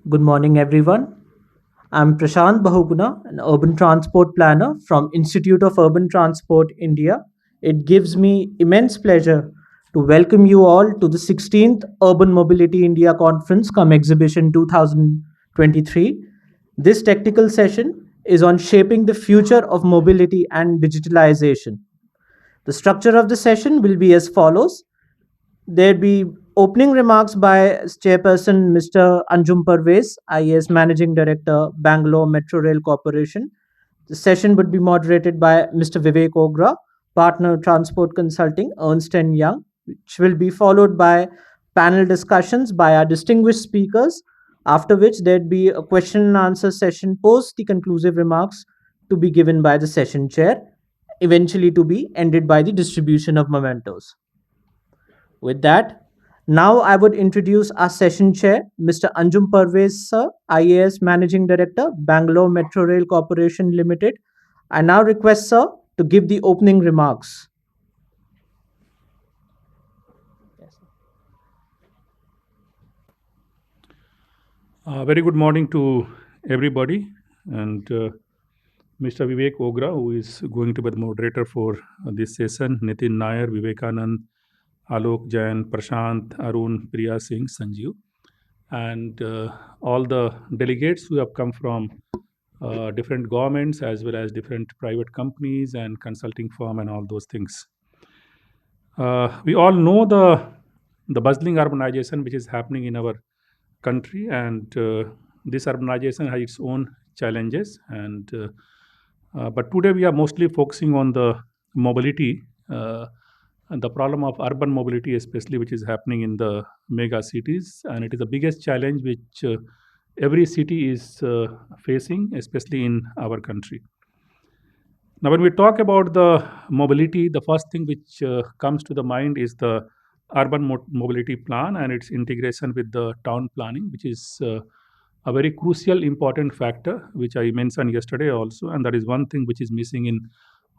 Good morning, everyone. I'm Prashant Bahuguna, an urban transport planner from Institute of Urban Transport, India. It gives me immense pleasure to welcome you all to the 16th Urban Mobility India Conference come Exhibition 2023. This technical session is on shaping the future of mobility and digitalization. The structure of the session will be as follows. There'd be opening remarks by Chairperson Mr. Anjum Parvez, IAS Managing Director, Bangalore Metro Rail Corporation. The session would be moderated by Mr. Vivek Ogra, Partner Transport Consulting, Ernst& Young, which will be followed by panel discussions by our distinguished speakers, after which there'd be a question and answer session post the conclusive remarks to be given by the session chair, eventually to be ended by the distribution of mementos. With that, now I would introduce our session chair, Mr. Anjum Parvez, sir, IAS Managing Director, Bangalore Metro Rail Corporation Limited. I now request, sir, to give the opening remarks. Very good morning to everybody, and Mr. Vivek Ogra, who is going to be the moderator for this session, Nitin Nair, Vivekanand, Alok Jain, Prashant, Arun, Priya Singh, Sanjeev, and all the delegates who have come from different governments as well as different private companies and consulting firm and all those things. We all know the bustling urbanization which is happening in our country, and this urbanization has its own challenges. But today we are mostly focusing on the mobility, and the problem of urban mobility, especially which is happening in the mega cities, and it is the biggest challenge which every city is facing, especially in our country. Now, when we talk about the mobility, the first thing which comes to the mind is the urban mobility plan and its integration with the town planning, which is a very crucial, important factor, which I mentioned yesterday also. And that is one thing which is missing in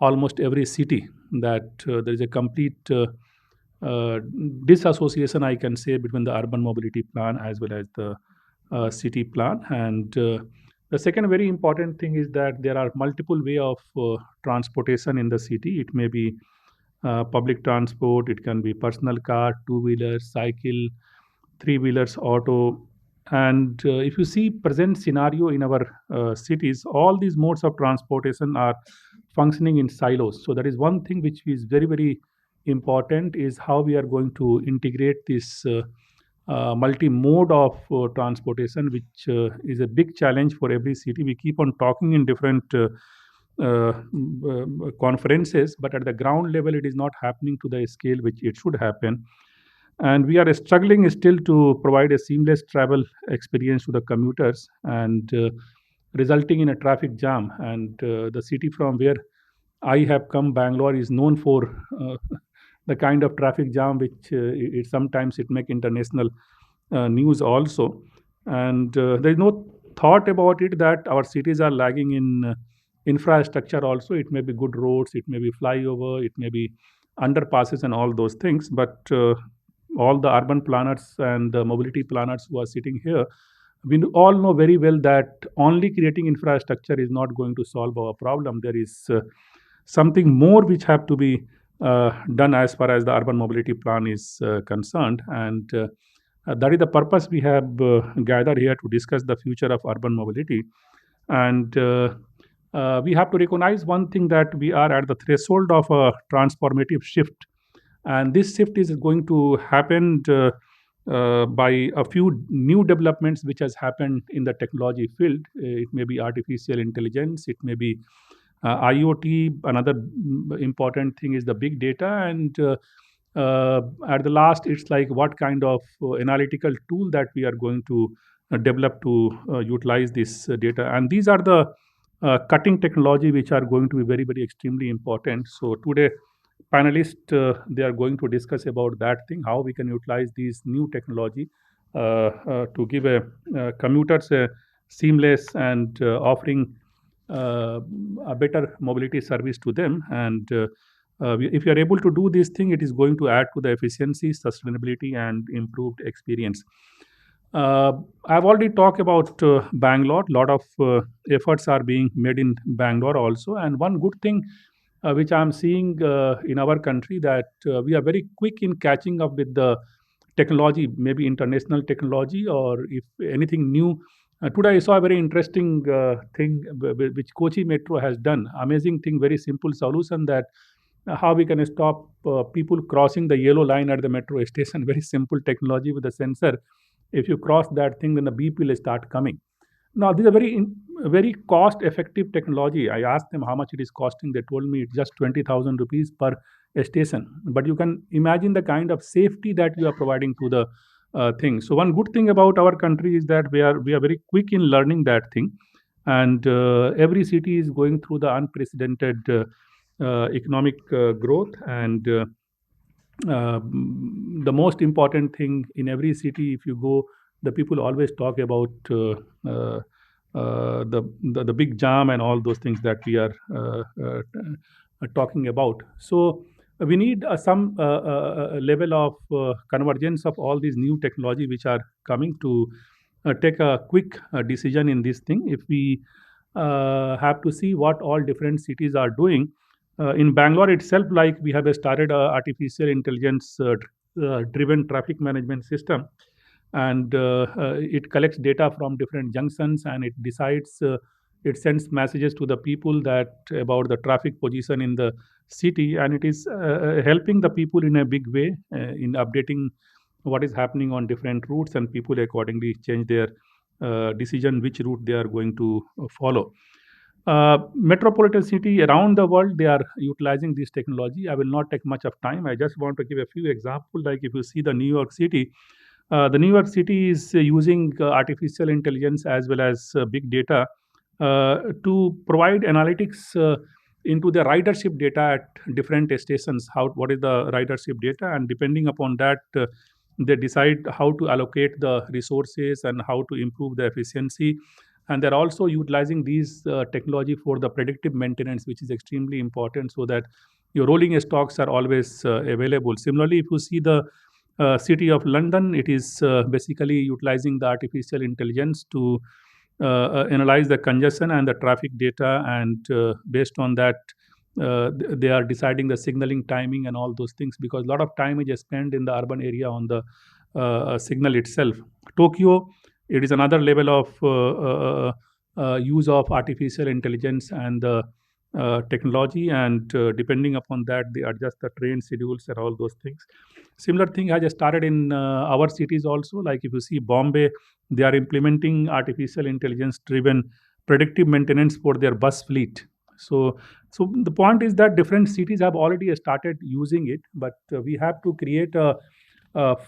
almost every city, that there is a complete uh, disassociation, I can say, between the urban mobility plan as well as the city plan. And the second very important thing is that there are multiple way of transportation in the city. It may be public transport, it can be personal car, two wheelers, cycle, three wheelers, auto. And if you see present scenario in our cities, all these modes of transportation are functioning in silos. So that is one thing which is very very important, is how we are going to integrate this multi-mode of transportation, which is a big challenge for every city. We keep on talking in different conferences, but at the ground level, it is not happening to the scale which it should happen. And we are struggling still to provide a seamless travel experience to the commuters, and resulting in a traffic jam. And the city from where I have come, Bangalore, is known for the kind of traffic jam which it sometimes it make international news also. And there is no thought about it that our cities are lagging in infrastructure also. It may be good roads, it may be flyover, it may be underpasses and all those things. But all the urban planners and the mobility planners who are sitting here, we all know very well that only creating infrastructure is not going to solve our problem. There is something more which have to be done as far as the urban mobility plan is concerned. And that is the purpose we have gathered here to discuss the future of urban mobility. And we have to recognize one thing, that we are at the threshold of a transformative shift, and this shift is going to happen by a few new developments which has happened in the technology field. It may be artificial intelligence, it may be IoT. Another important thing is the big data. And at the last, it's like what kind of analytical tool that we are going to develop to utilize this data. And these are the cutting technology which are going to be very very extremely important. So today panelists, they are going to discuss about that thing, how we can utilize these new technology to give commuters a seamless and offering a better mobility service to them. And if you are able to do this thing, it is going to add to the efficiency, sustainability, and improved experience. Uh, I've already talked about Bangalore. A lot of efforts are being made in Bangalore also. And one good thing which I'm seeing in our country, that we are very quick in catching up with the technology, maybe international technology, or if anything new. Today I saw a very interesting thing which Kochi Metro has done. Amazing thing, very simple solution, that how we can stop people crossing the yellow line at the metro station. Very simple technology with a sensor. If you cross that thing, then the beep will start coming. Now, this is a very cost effective technology. I asked them how much it is costing. They told me it's just 20,000 rupees per station. But you can imagine the kind of safety that you are providing to the thing. So one good thing about our country is that we are very quick in learning that thing, and every city is going through the unprecedented economic growth, and the most important thing in every city, if you go, the people always talk about uh, the big jam and all those things that we are talking about. So we need some level of convergence of all these new technology which are coming to take a quick decision in this thing. If we have to see what all different cities are doing in Bangalore itself, like we have started a artificial intelligence driven traffic management system, and it collects data from different junctions, and it decides. It sends messages to the people that about the traffic position in the city, and it is helping the people in a big way in updating what is happening on different routes, and people accordingly change their decision which route they are going to follow. Metropolitan city around the world, they are utilizing this technology. I will not take much of time. I just want to give a few examples. Like if you see the New York City is using artificial intelligence as well as big data to provide analytics into the ridership data at different stations. How what is the ridership data, and depending upon that, they decide how to allocate the resources and how to improve the efficiency. And they're also utilizing these technology for the predictive maintenance, which is extremely important, so that your rolling stocks are always available. Similarly, if you see the city of London, it is basically utilizing the artificial intelligence to analyze the congestion and the traffic data, and based on that, they are deciding the signaling timing and all those things, because a lot of time is spent in the urban area on the signal itself. Tokyo, it is another level of use of artificial intelligence and the technology, and depending upon that, they adjust the train schedules and all those things. Similar thing has started in our cities also. Like if you see Bombay, they are implementing artificial intelligence driven predictive maintenance for their bus fleet. So the point is that different cities have already started using it, but we have to create a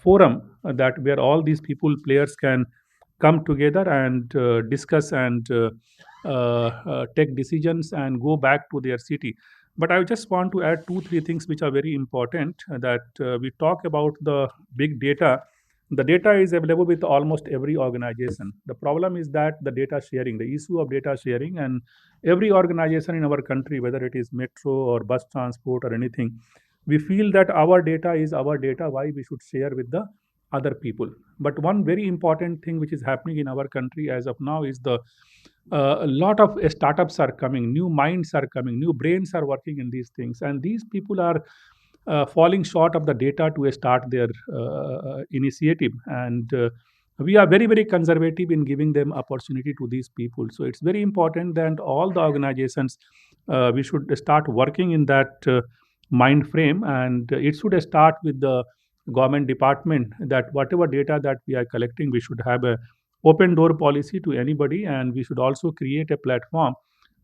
forum that where all these people players can come together and discuss and take decisions and go back to their city. But I just want to add two three things which are very important, that we talk about the big data. The data is available with almost every organization. The problem is that the data sharing, the issue of data sharing, and every organization in our country, whether it is metro or bus transport or anything, we feel that our data is our data, why we should share with the other people. But one very important thing which is happening in our country as of now is the a lot of startups are coming, new minds are coming, new brains are working in these things, and these people are falling short of the data to start their initiative. And we are very conservative in giving them opportunity to these people. So it's very important that all the organizations, we should start working in that mind frame, and it should start with the government department, that whatever data that we are collecting, we should have a open door policy to anybody, and we should also create a platform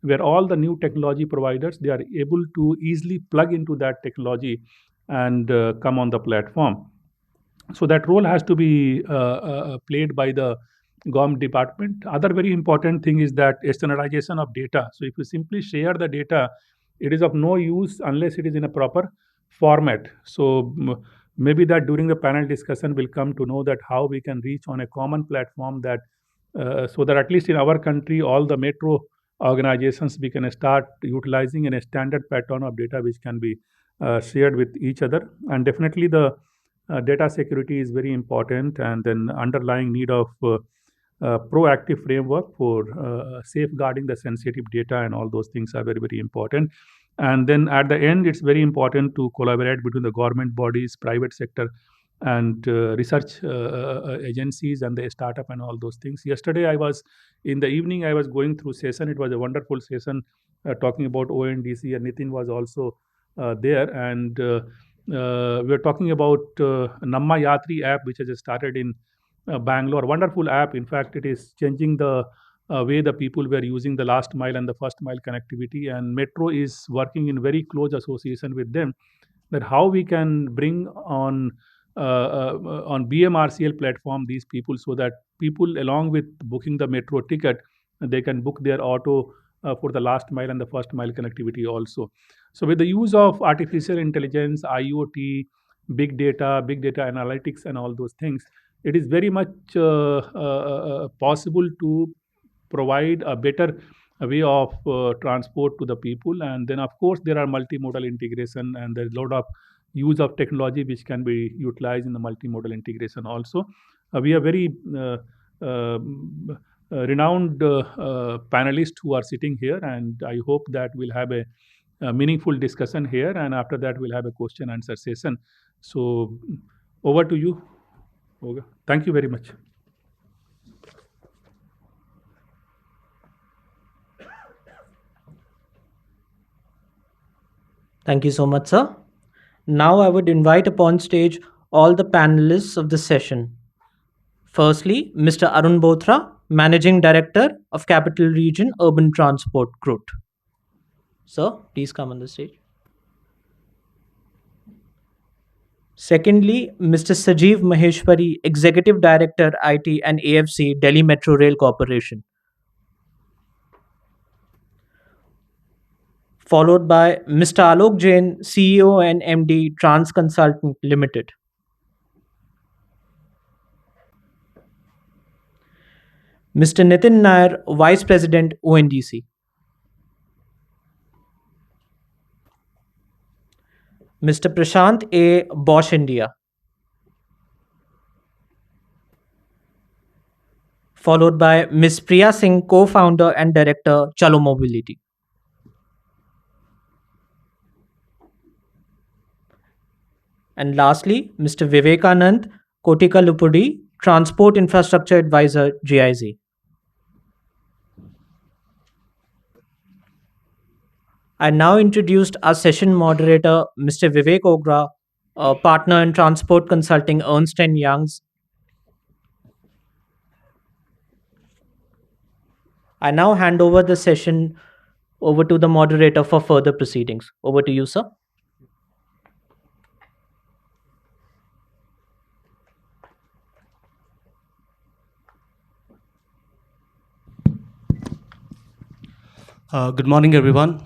where all the new technology providers, they are able to easily plug into that technology and come on the platform. So that role has to be played by the government department. Other very important thing is that standardization of data. So if you simply share the data, it is of no use unless it is in a proper format. So maybe that during the panel discussion we'll come to know that how we can reach on a common platform, that so that at least in our country all the metro organizations, we can start utilizing in a standard pattern of data which can be shared with each other. And definitely the data security is very important, and then underlying need of proactive framework for safeguarding the sensitive data and all those things are very, very important. And then at the end, it's very important to collaborate between the government bodies, private sector, and research agencies and the startup and all those things. Yesterday, I was in the evening, I was going through session. It was a wonderful session talking about ONDC, and Nitin was also there. And we were talking about Namma Yatri app, which has started in Bangalore. Wonderful app. In fact, it is changing the way the people were using the last mile and the first mile connectivity. And Metro is working in very close association with them, that how we can bring on BMRCL platform these people, so that people, along with booking the metro ticket, they can book their auto for the last mile and the first mile connectivity also. So with the use of artificial intelligence, IoT, big data analytics, and all those things, it is very much possible to provide a better way of transport to the people. And then, of course, there are multimodal integration, and there's a lot of use of technology which can be utilized in the multimodal integration also. We are very renowned panelists who are sitting here, and I hope that we'll have a meaningful discussion here, and after that we'll have a question answer session. So over to you. Okay. Thank you very much. Thank you so much, sir. Now I would invite upon stage all the panelists of the session. Firstly, Mr. Arun Bothra, Managing Director of Capital Region Urban Transport Group. Sir, please come on the stage. Secondly, Mr. Sajeev Maheshwari, Executive Director, IT and AFC, Delhi Metro Rail Corporation. Followed by Mr. Alok Jain, CEO and MD, Trans Consultant Limited. Mr. Nitin Nair, Vice President, ONDC. Mr. Prashant A. Bosch India. Followed by Ms. Priya Singh, Co-founder and Director, Chalo Mobility. And lastly, Mr. Vivekanand Kotikalupudi, Transport Infrastructure Advisor, GIZ. I now introduced our session moderator, Mr. Vivek Ogra, a partner in transport consulting Ernst& Young's. I now hand over the session over to the moderator for further proceedings. Over to you, sir. Good morning, everyone,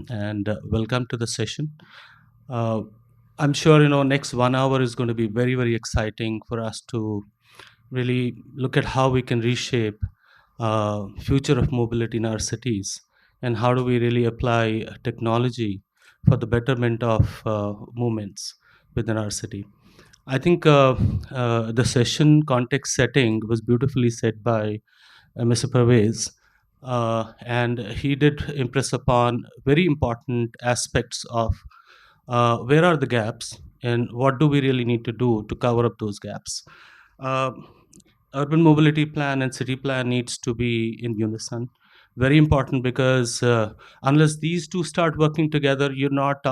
and welcome to the session. I'm sure next 1 hour is going to be very, very exciting for us to really look at how we can reshape future of mobility in our cities, and how do we really apply technology for the betterment of movements within our city. I think the session context setting was beautifully set by Mr. Pervez, and he did impress upon very important aspects of where are the gaps and what do we really need to do to cover up those gaps. Uh, Urban mobility plan and city plan needs to be in unison. Very important, because unless these two start working together, you're not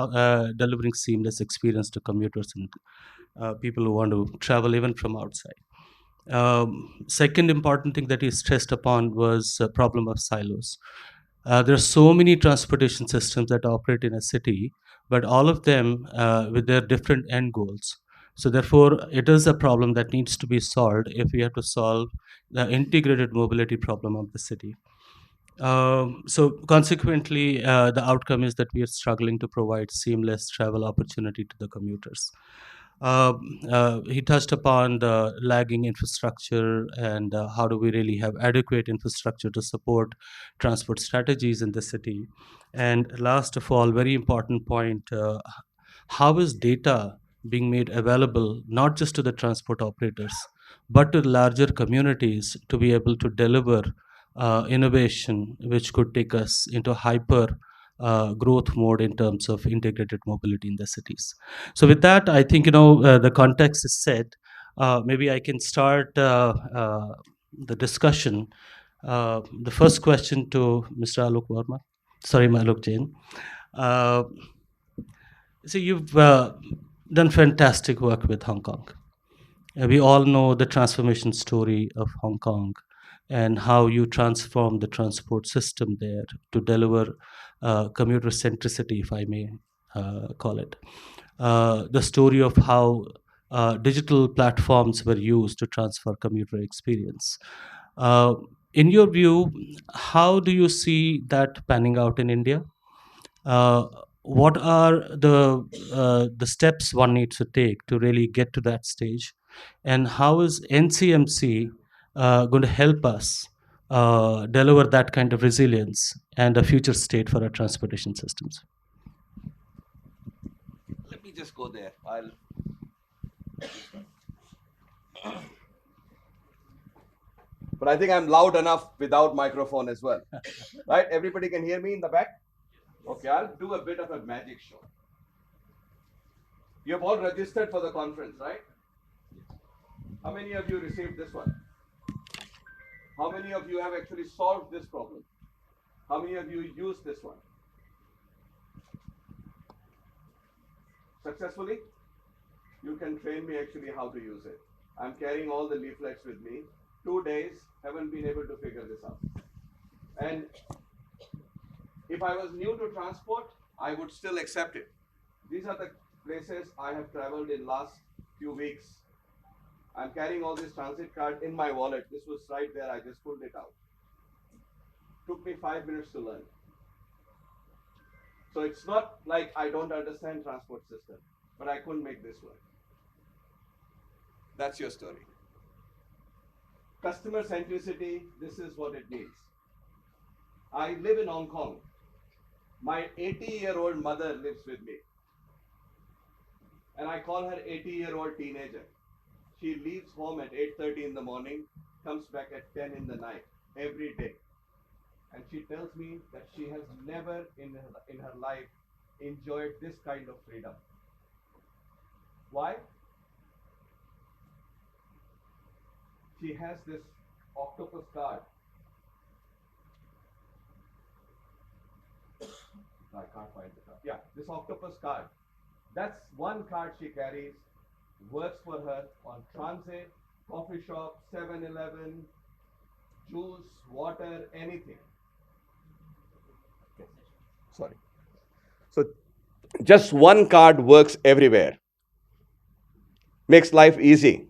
delivering seamless experience to commuters and people who want to travel even from outside. Second important thing that he stressed upon was problem of silos. There are so many transportation systems that operate in a city, but all of them with their different end goals. So therefore, it is a problem that needs to be solved if we have to solve the integrated mobility problem of the city. So consequently, the outcome is that we are struggling to provide seamless travel opportunity to the commuters. He touched upon the lagging infrastructure, and how do we really have adequate infrastructure to support transport strategies in the city. And last of all, very important point, how is data being made available not just to the transport operators, but to larger communities to be able to deliver innovation which could take us into hyper growth mode in terms of integrated mobility in the cities. So, with that, I think the context is set. Maybe I can start the discussion. The first question to Mr. Alok Verma, sorry, Alok Jain. Uh, so you've done fantastic work with Hong Kong. We all know the transformation story of Hong Kong and how you transform the transport system there to deliver commuter centricity, if I may call it. The story of how digital platforms were used to transfer commuter experience. Uh, in your view, how do you see that panning out in India? uh, what are the steps one needs to take to really get to that stage, and how is NCMC going to help us deliver that kind of resilience and a future state for our transportation systems? Let me just go there. I'll. But I think I'm loud enough without microphone as well. Right? Everybody can hear me in the back? Okay, I'll do a bit of a magic show. You have all registered for the conference, right? How many of you received this one? How many of you have actually solved this problem? How many of you used this one? Successfully? You can train me actually how to use it. I'm carrying all the leaflets with me. 2 days, haven't been able to figure this out. And if I was new to transport, I would still accept it. These are the places I have traveled in last few weeks. I'm carrying all this transit card in my wallet. This was right there. I just pulled it out. Took me 5 minutes to learn. So it's not like I don't understand transport system, but I couldn't make this work. That's your story. Customer centricity, this is what it means. I live in Hong Kong. My 80-year-old mother lives with me. And I call her 80-year-old teenager. She leaves home at 8:30 in the morning, comes back at 10 in the night, every day. And she tells me that she has never in her life enjoyed this kind of freedom. Why? She has this octopus card. I can't find the card. Yeah, this octopus card. That's one card she carries, works for her on transit, coffee shop, 7-Eleven, juice, water, anything. Okay. Sorry. So just one card works everywhere. Makes life easy.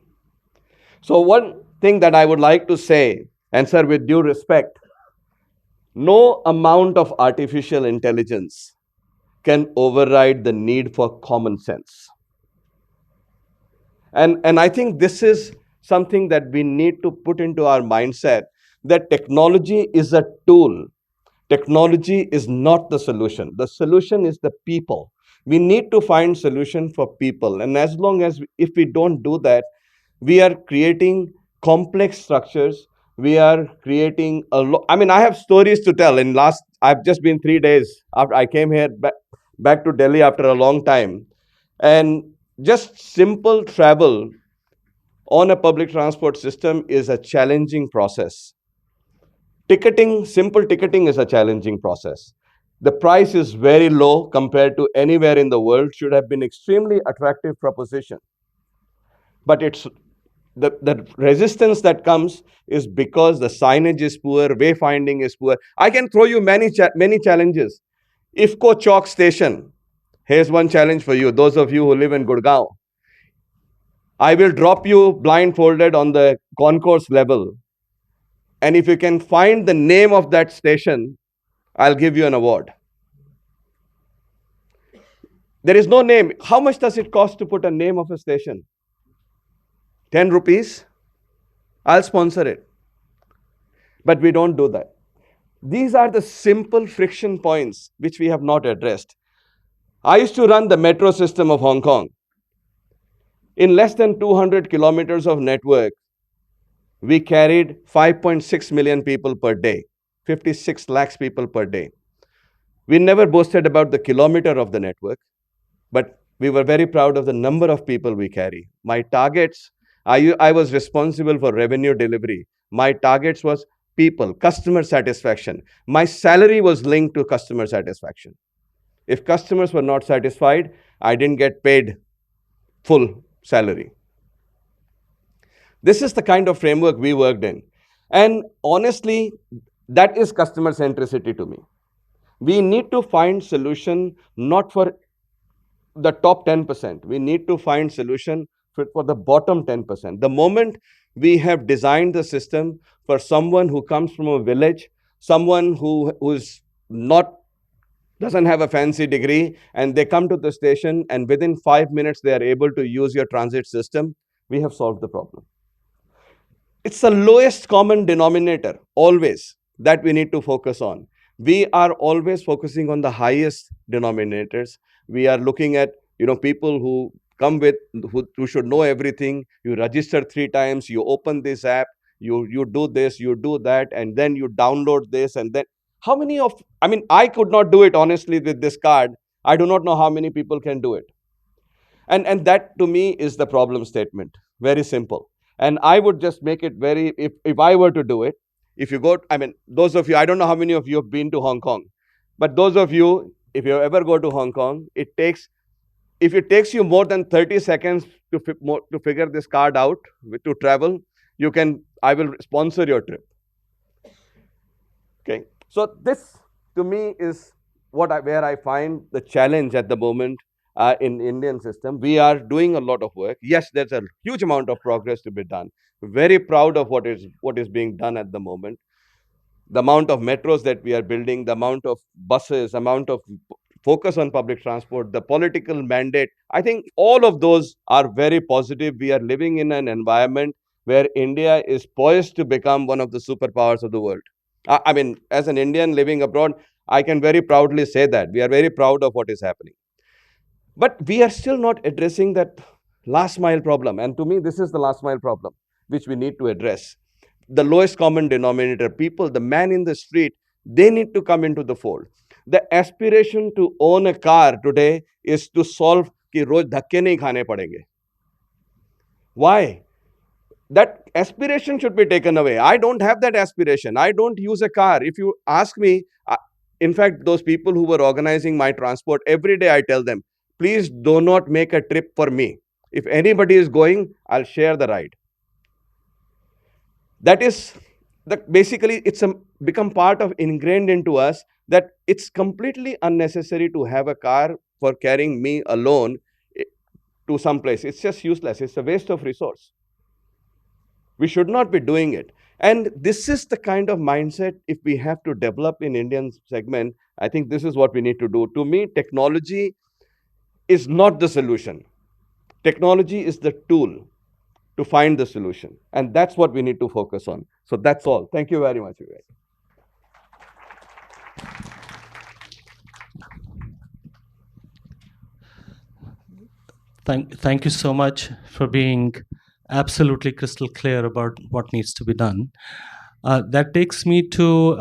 So one thing that I would like to say, and sir, with due respect, no amount of artificial intelligence can override the need for common sense. And I think this is something that we need to put into our mindset, that technology is a tool. Technology is not the solution. The solution is the people. We need to find solution for people. And as long as if we don't do that, we are creating complex structures. We are creating a lot. I mean, I have stories to tell. I've just been 3 days after I came here back to Delhi after a long time. And just simple travel on a public transport system is a challenging process. Simple ticketing is a challenging process. The price is very low compared to anywhere in the world, should have been extremely attractive proposition. But it's the resistance that comes is because the signage is poor, wayfinding is poor. I can throw you many challenges. IFCO Chalk Station. Here's one challenge for you, those of you who live in Gurgaon. I will drop you blindfolded on the concourse level. And if you can find the name of that station, I'll give you an award. There is no name. How much does it cost to put a name of a station? 10 rupees? I'll sponsor it. But we don't do that. These are the simple friction points which we have not addressed. I used to run the metro system of Hong Kong. In less than 200 kilometers of network, we carried 5.6 million people per day, 56 lakhs people per day. We never boasted about the kilometer of the network, but we were very proud of the number of people we carry. My targets, I was responsible for revenue delivery. My targets was people, customer satisfaction. My salary was linked to customer satisfaction. If customers were not satisfied, I didn't get paid full salary. This is the kind of framework we worked in. And honestly, that is customer centricity to me. We need to find solution not for the top 10%. We need to find solution for the bottom 10%. The moment we have designed the system for someone who comes from a village, someone who's not doesn't have a fancy degree, and they come to the station and within 5 minutes they are able to use your transit system, we have solved the problem. It's the lowest common denominator always that we need to focus on. We are always focusing on the highest denominators. We are looking at people who come with who should know everything. You register 3 times, you open this app, you do this, you do that, and then you download this, and then how many of I mean, I could not do it honestly with this card. I do not know how many people can do it. And that to me is the problem statement. Very simple. And I would just make it very, if I were to do it, if you go, I mean, those of you, I don't know how many of you have been to Hong Kong, but those of you, if you ever go to Hong Kong, if it takes you more than 30 seconds to figure this card out to travel, I will sponsor your trip. Okay. So this to me is where I find the challenge at the moment in Indian system. We are doing a lot of work. Yes, there's a huge amount of progress to be done. Very proud of what is being done at the moment. The amount of metros that we are building, the amount of buses, amount of focus on public transport, the political mandate. I think all of those are very positive. We are living in an environment where India is poised to become one of the superpowers of the world. I mean, as an Indian living abroad, I can very proudly say that. We are very proud of what is happening. But we are still not addressing that last mile problem. And to me, this is the last mile problem which we need to address. The lowest common denominator, people, the man in the street, they need to come into the fold. The aspiration to own a car today is to solve कि रोज धक्के नहीं खाने पड़ेंगे. Why? That aspiration should be taken away. I don't have that aspiration. I don't use a car. If you ask me, in fact, those people who were organizing my transport, every day I tell them, please do not make a trip for me. If anybody is going, I'll share the ride. That is basically it's become part of ingrained into us that it's completely unnecessary to have a car for carrying me alone to some place. It's just useless. It's a waste of resource. We should not be doing it. And this is the kind of mindset if we have to develop in Indian segment, I think this is what we need to do. To me, technology is not the solution. Technology is the tool to find the solution. And that's what we need to focus on. So that's all. Thank you very much, Vivek. Thank you so much for being absolutely crystal clear about what needs to be done. That takes me to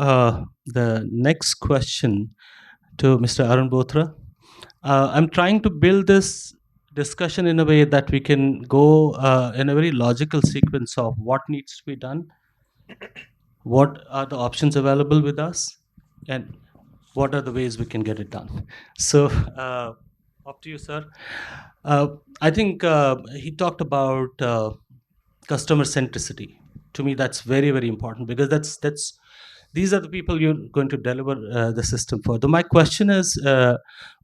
the next question to Mr. Arun Bothra. I'm trying to build this discussion in a way that we can go in a very logical sequence of what needs to be done, what are the options available with us, and what are the ways we can get it done. So, up to you, sir. I think he talked about customer centricity. To me, that's very, very important because that's these are the people you're going to deliver the system for. My question is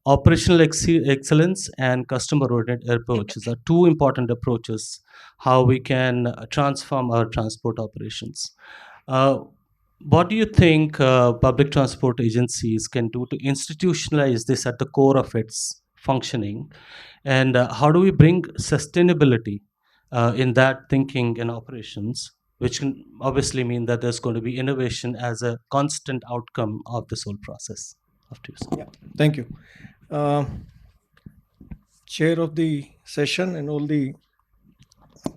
operational excellence and customer-oriented approaches are two important approaches how we can transform our transport operations. Uh, what do you think public transport agencies can do to institutionalize this at the core of its functioning? And how do we bring sustainability in that thinking and operations, which can obviously mean that there's going to be innovation as a constant outcome of this whole process? After you, sir. Yeah, thank you. Uh, Chair of the session and all the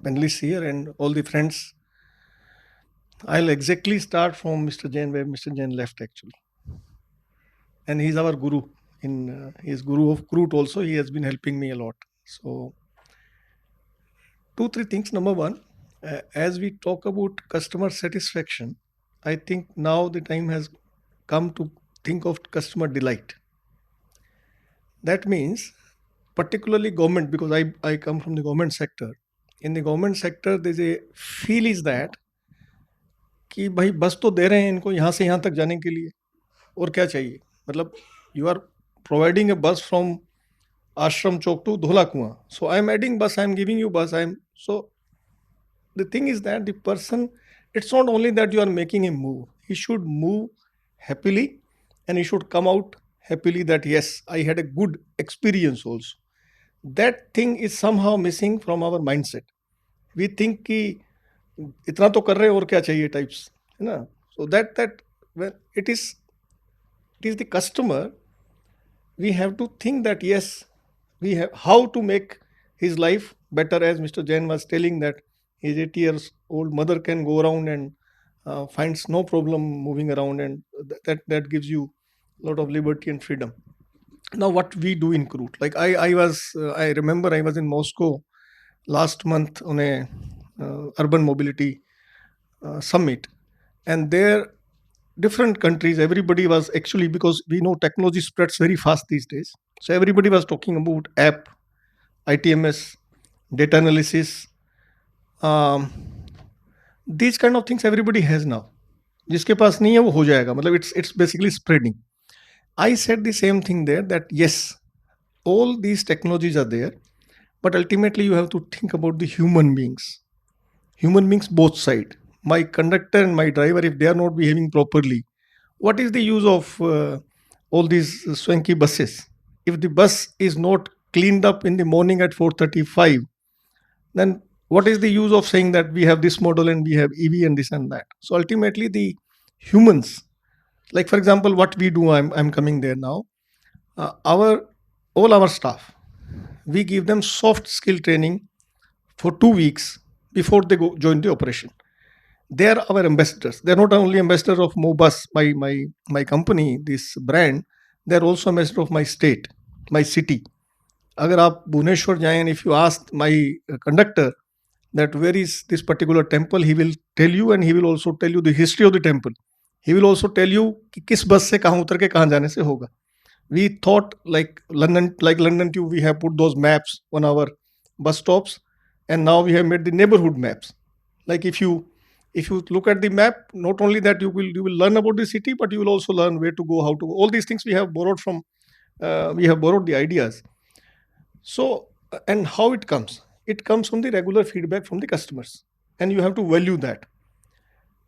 panelists here and all the friends. I'll exactly start from Mr. Jain, where Mr. Jain left actually. And he's our guru. He's guru of Crute also. He has been helping me a lot. So, two, three things. Number one, as we talk about customer satisfaction, I think now the time has come to think of customer delight. That means, particularly government, because I come from the government sector. In the government sector, there's a feel is that कि भाई बस तो दे रहे हैं इनको यहाँ से यहाँ तक जाने के लिए और क्या चाहिए मतलब यू आर प्रोवाइडिंग ए बस from ashram chowk to dhola kuan, so I am adding bus, I am giving you bus, I am so the thing is that the person, it's not only that you are making him move, he should move happily and he should come out happily that yes, I had a good experience also. That thing is somehow missing from our mindset. We think कि इतना तो कर रहे हैं और क्या चाहिए types है ना. So that when it is the customer, we have to think that yes, we have how to make his life better. As Mr. Jain was telling that his 80 years old mother can go around and finds no problem moving around, and that gives you a lot of liberty and freedom. Now what we do in Crute, like I remember I was in Moscow last month on a urban mobility summit, and there different countries, everybody was actually, because we know technology spreads very fast these days, so everybody was talking about app, ITMS, data analysis, um, these kind of things everybody has now. जिसके पास नहीं है वो हो जाएगा, मतलब it's basically spreading. I said the same thing there, that yes, all these technologies are there, but ultimately you have to think about the human beings both side. My conductor and my driver, if they are not behaving properly, what is the use of all these swanky buses? If the bus is not cleaned up in the morning at 4:35, then what is the use of saying that we have this model and we have EV and this and that? So ultimately the humans, like for example what we do, I'm coming there now. Our all our staff, we give them soft skill training for 2 weeks before they go join the operation. They are our ambassadors. They're not only ambassadors of Mobus, my company, this brand. They're also ambassador of my state, my city. अगर आप भुवनेश्वर जाएं and if you ask my conductor that where is this particular temple, he will tell you, and he will also tell you the history of the temple. He will also tell you कि किस बस से कहाँ उतर के कहाँ जाने से होगा. We thought like London too, we have put those maps on our bus stops, and now we have made the neighborhood maps. Like if you look at the map, not only that you will learn about the city, but you will also learn where to go, how to go. All these things we have borrowed from we have borrowed the ideas. So and how it comes from the regular feedback from the customers, and you have to value that.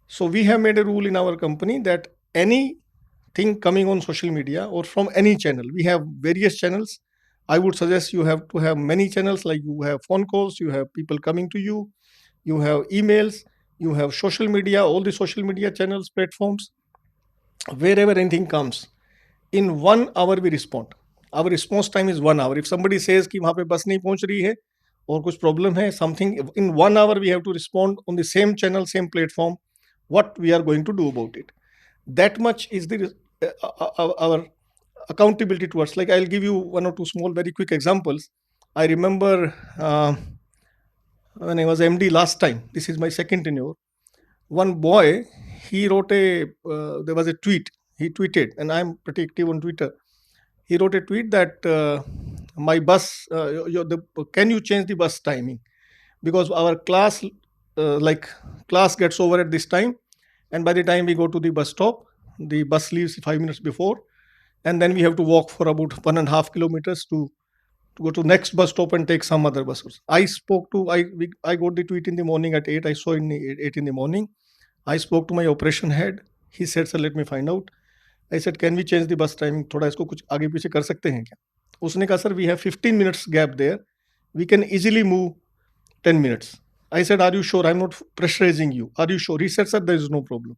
So we have made a rule in our company that anything coming on social media or from any channel, we have various channels. I would suggest you have to have many channels, like you have phone calls, you have people coming to you, you have emails, you have social media, all the social media channels, platforms. Wherever anything comes, in 1 hour we respond. Our response time is 1 hour. If somebody says कि वहाँ पे बस नहीं पहुँच रही है और कुछ problem है, something, in 1 hour we have to respond on the same channel, same platform, what we are going to do about it. That much is the our accountability towards. Like I'll give you one or two small, very quick examples. I remember when I was MD last time. This is my second tenure. One boy, he wrote there was a tweet. He tweeted, and I'm pretty active on Twitter. He wrote a tweet that my bus, can you change the bus timing? Because our class, class gets over at this time, and by the time we go to the bus stop, the bus leaves 5 minutes before, and then we have to walk for about 1.5 kilometers to go to next bus stop and take some other buses. I got the tweet in the morning at 8. I saw in 8 in the morning. I spoke to my operation head. He said, sir, let me find out. I said, can we change the bus timing? थोड़ा इसको कुछ आगे पीछे कर सकते हैं क्या? उसने कहा, sir, we have 15 minutes gap there. We can easily move 10 minutes. I said, are you sure? I'm not pressurizing you. Are you sure? He said, sir, there is no problem.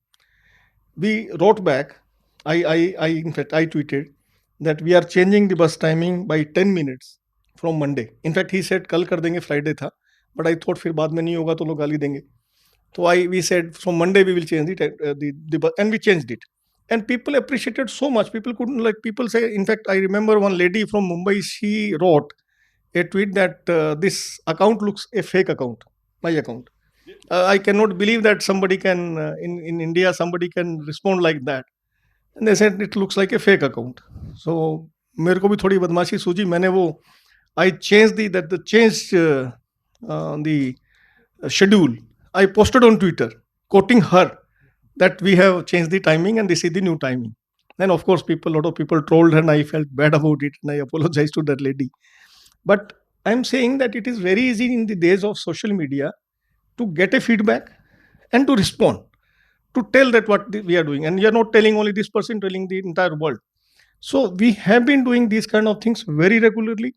We wrote back. In fact, I tweeted that we are changing the bus timing by 10 minutes from Monday. In fact, he said, कल कर देंगे, Friday था. but I thought फिर बाद में नहीं होगा तो लोग गाली देंगे. So we said from Monday we will change and we changed it. And people appreciated so much. People couldn't, like, people say, in fact, I remember one lady from Mumbai, she wrote a tweet that this account looks a fake account, my account. I cannot believe that somebody can, in India, somebody can respond like that. And they said it looks like a fake account. So मेरे को भी थोड़ी बदमाशी सूझी. मैंने वो I changed the changed the schedule. I posted on Twitter quoting her that we have changed the timing and this is the new timing. And of course, a lot of people trolled her, and I felt bad about it, and I apologized to that lady. But I'm saying that it is very easy in the days of social media to get a feedback and to respond, to tell that what we are doing. And you're not telling only this person, telling the entire world. So we have been doing these kind of things very regularly.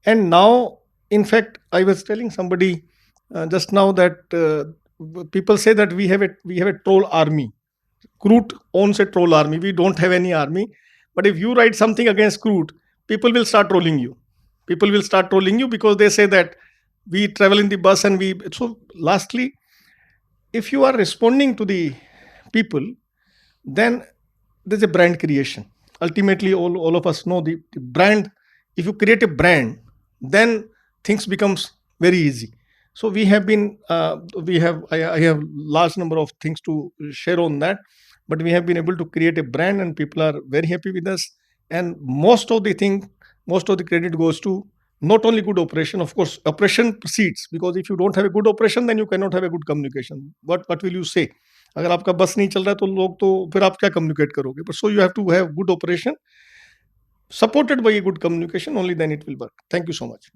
And now, in fact, I was telling somebody just now that people say that we have a troll army. Crude owns a troll army. We don't have any army. But if you write something against Crude, people will start trolling you. People will start trolling you because they say that we travel in the bus and we. So, lastly, if you are responding to the people, then there's a brand creation. Ultimately, all of us know the brand. If you create a brand, then things becomes very easy. So I have large number of things to share on that, but we have been able to create a brand and people are very happy with us. And most of the credit goes to not only good operation. Of course, operation precedes, because if you don't have a good operation, then you cannot have a good communication. What will you say? अगर आपका बस नहीं चल रहा है तो लोग तो फिर आप क्या कम्युनिकेट करोगे? But so you have to have good operation supported by a good communication, only then it will work. Thank you so much.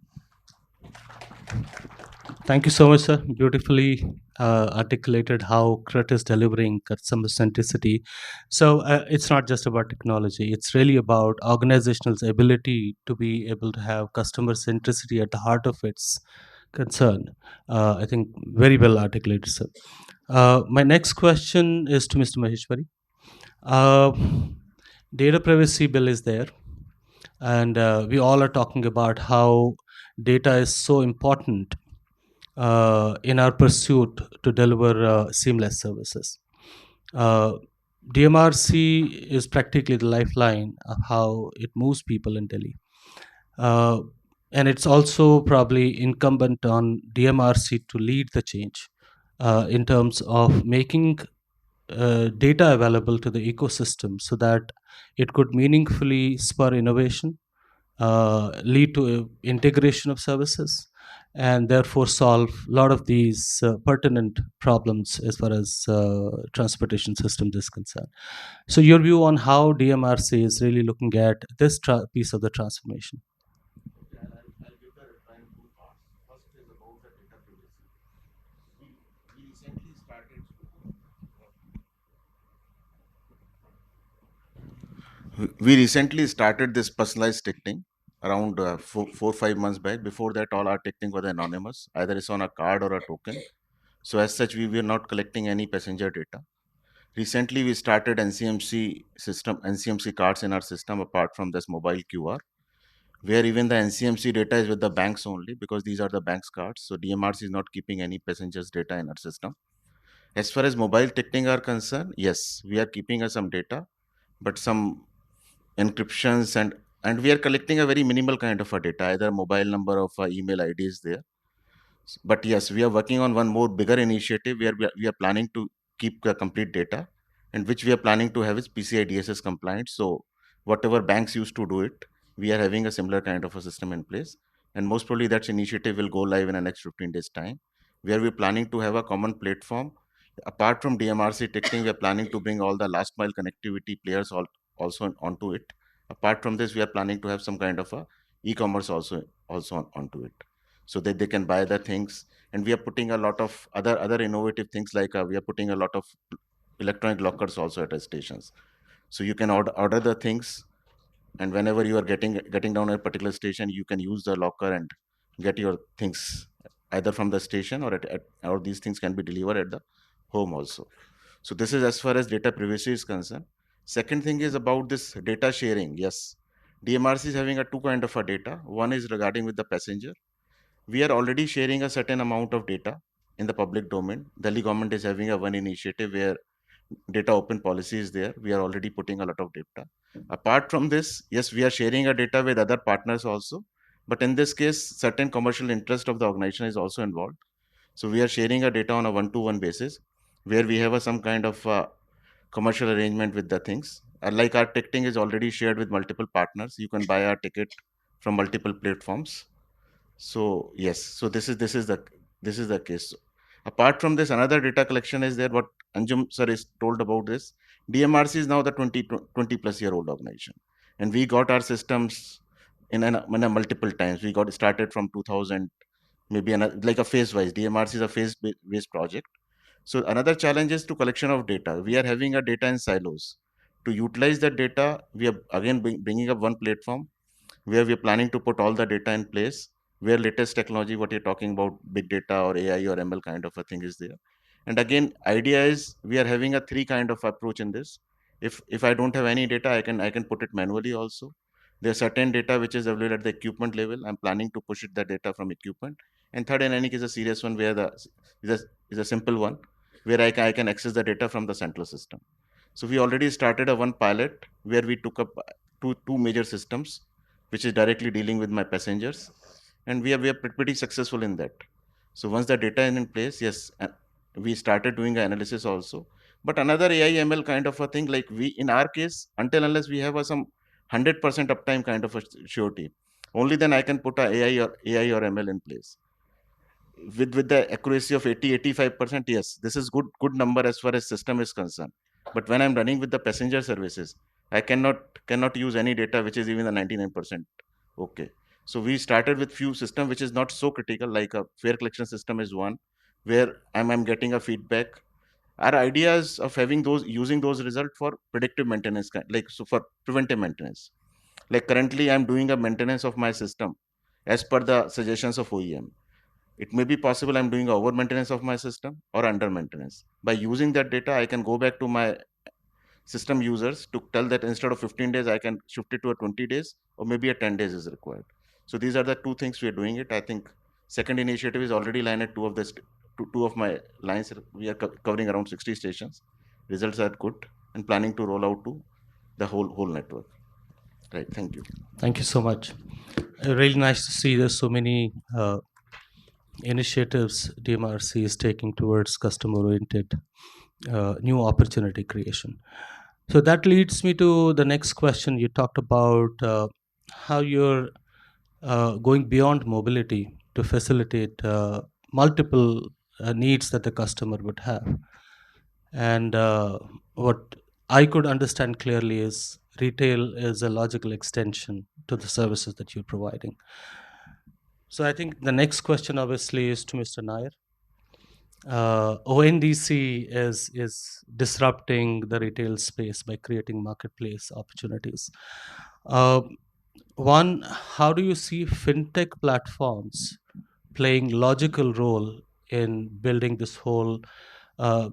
Thank you so much, sir. Beautifully articulated how CRUT is delivering customer centricity. So it's not just about technology, it's really about organization's ability to be able to have customer centricity at the heart of its concern. I think very well articulated, sir. My next question is to Mr. Maheshwari. Data privacy bill is there, and we all are talking about how data is so important in our pursuit to deliver seamless services. DMRC is practically the lifeline of how it moves people in Delhi. And it's also probably incumbent on DMRC to lead the change in terms of making data available to the ecosystem so that it could meaningfully spur innovation, lead to integration of services, and therefore solve a lot of these pertinent problems as far as transportation systems is concerned. So your view on how DMRC is really looking at this piece of the transformation? We recently started this personalized ticketing around 4 5 months back. Before that, all our ticketing was anonymous, either it's on a card or a token. So as such, we were not collecting any passenger data. Recently, we started NCMC cards in our system apart from this mobile QR, where even the NCMC data is with the banks only, because these are the banks cards. So DMRC is not keeping any passengers data in our system. As far as mobile ticketing are concerned, yes, we are keeping some data, but some encryptions, and we are collecting a very minimal kind of a data, either mobile number of email ID is there. But yes, we are working on one more bigger initiative where we are planning to keep the complete data, and which we are planning to have is PCI DSS compliant. So whatever banks used to do it, we are having a similar kind of a system in place, and most probably that initiative will go live in the next 15 days time, where we're planning to have a common platform. Apart from DMRC ticketing, we are planning to bring all the last mile connectivity players also onto it. Apart from this, we are planning to have some kind of a e-commerce also onto it, so that they can buy the things. And we are putting a lot of other innovative things, like we are putting a lot of electronic lockers also at our stations, so you can order the things, and whenever you are getting down at a particular station, you can use the locker and get your things either from the station, or these things can be delivered at the home also. So this is as far as data privacy is concerned. Second thing is about this data sharing. Yes, DMRC is having a two kind of a data. One is regarding with the passenger, we are already sharing a certain amount of data in the public domain. Delhi government is having a one initiative where data open policy is there. We are already putting a lot of data. Apart from this, yes, we are sharing our data with other partners also. But in this case, certain commercial interest of the organization is also involved. So we are sharing our data on a one-to-one basis, where we have some kind of commercial arrangement with the things. Like our ticketing is already shared with multiple partners. You can buy our ticket from multiple platforms. So yes, so this is the case. Apart from this, another data collection is there. What Anjum sir is told about this, DMRC is now the 20 plus year old organization, and we got our systems in a multiple times. We got started from 2000, maybe like a phase wise. DMRC is a phase based project. So another challenge is to collection of data. We are having a data in silos. To utilize that data, we are again bringing up one platform where we're planning to put all the data in place, where latest technology, what you're talking about, big data or AI or ML kind of a thing is there. And again, idea is we are having a three kind of approach in this. If I don't have any data, I can put it manually also. There's certain data which is available at the equipment level. I'm planning to push it the data from equipment. And third, in any case, a serious one where is a simple one where I can access the data from the central system. So we already started a one pilot where we took up two major systems which is directly dealing with my passengers, and we are pretty successful in that. So once the data is in place, yes, we started doing the analysis also. But another AI ML kind of a thing, like we in our case, until unless we have some 100% uptime kind of a surety, only then I can put a AI or ML in place with the accuracy of 80-85%. Yes, this is good number as far as system is concerned. But when I'm running with the passenger services, I cannot use any data which is even the 99%. Okay, so we started with few system which is not so critical, like a fare collection system is one, where I'm getting a feedback. Our ideas of having those, using those results for predictive maintenance, like so for preventive maintenance. Like currently I'm doing a maintenance of my system as per the suggestions of OEM. It may be possible I'm doing over maintenance of my system or under maintenance. By using that data, I can go back to my system users to tell that instead of 15 days, I can shift it to a 20 days, or maybe a 10 days is required. So these are the two things we are doing it. I think second initiative is already lined at two of my lines. We are covering around 60 stations. Results are good, and planning to roll out to the whole network. Right. Thank you. Thank you so much. Really nice to see there's so many initiatives DMRC is taking towards customer-oriented new opportunity creation. So that leads me to the next question. You talked about how you're going beyond mobility to facilitate multiple needs that the customer would have. And what I could understand clearly is retail is a logical extension to the services that you're providing. So I think the next question obviously is to Mr. Nair. ONDC is disrupting the retail space by creating marketplace opportunities. Uh, One, how do you see fintech platforms playing logical role in building this whole uh,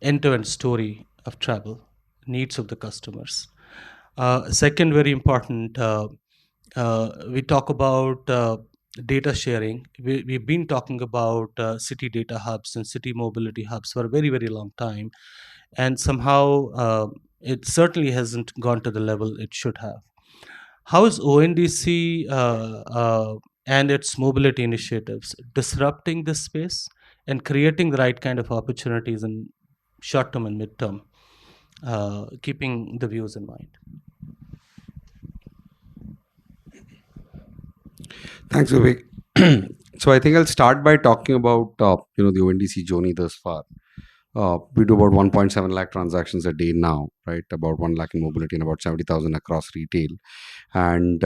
end-to-end story of travel needs of the customers? Second, very important, we talk about data sharing. We've been talking about city data hubs and city mobility hubs for a very, very long time. And somehow it certainly hasn't gone to the level it should have. How is ONDC and its mobility initiatives disrupting this space and creating the right kind of opportunities in short term and mid term, keeping the views in mind? Thanks, Vivek. So I think I'll start by talking about the ONDC journey thus far. We do about 1.7 lakh transactions a day now, right? About 1 lakh in mobility and about 70,000 across retail. And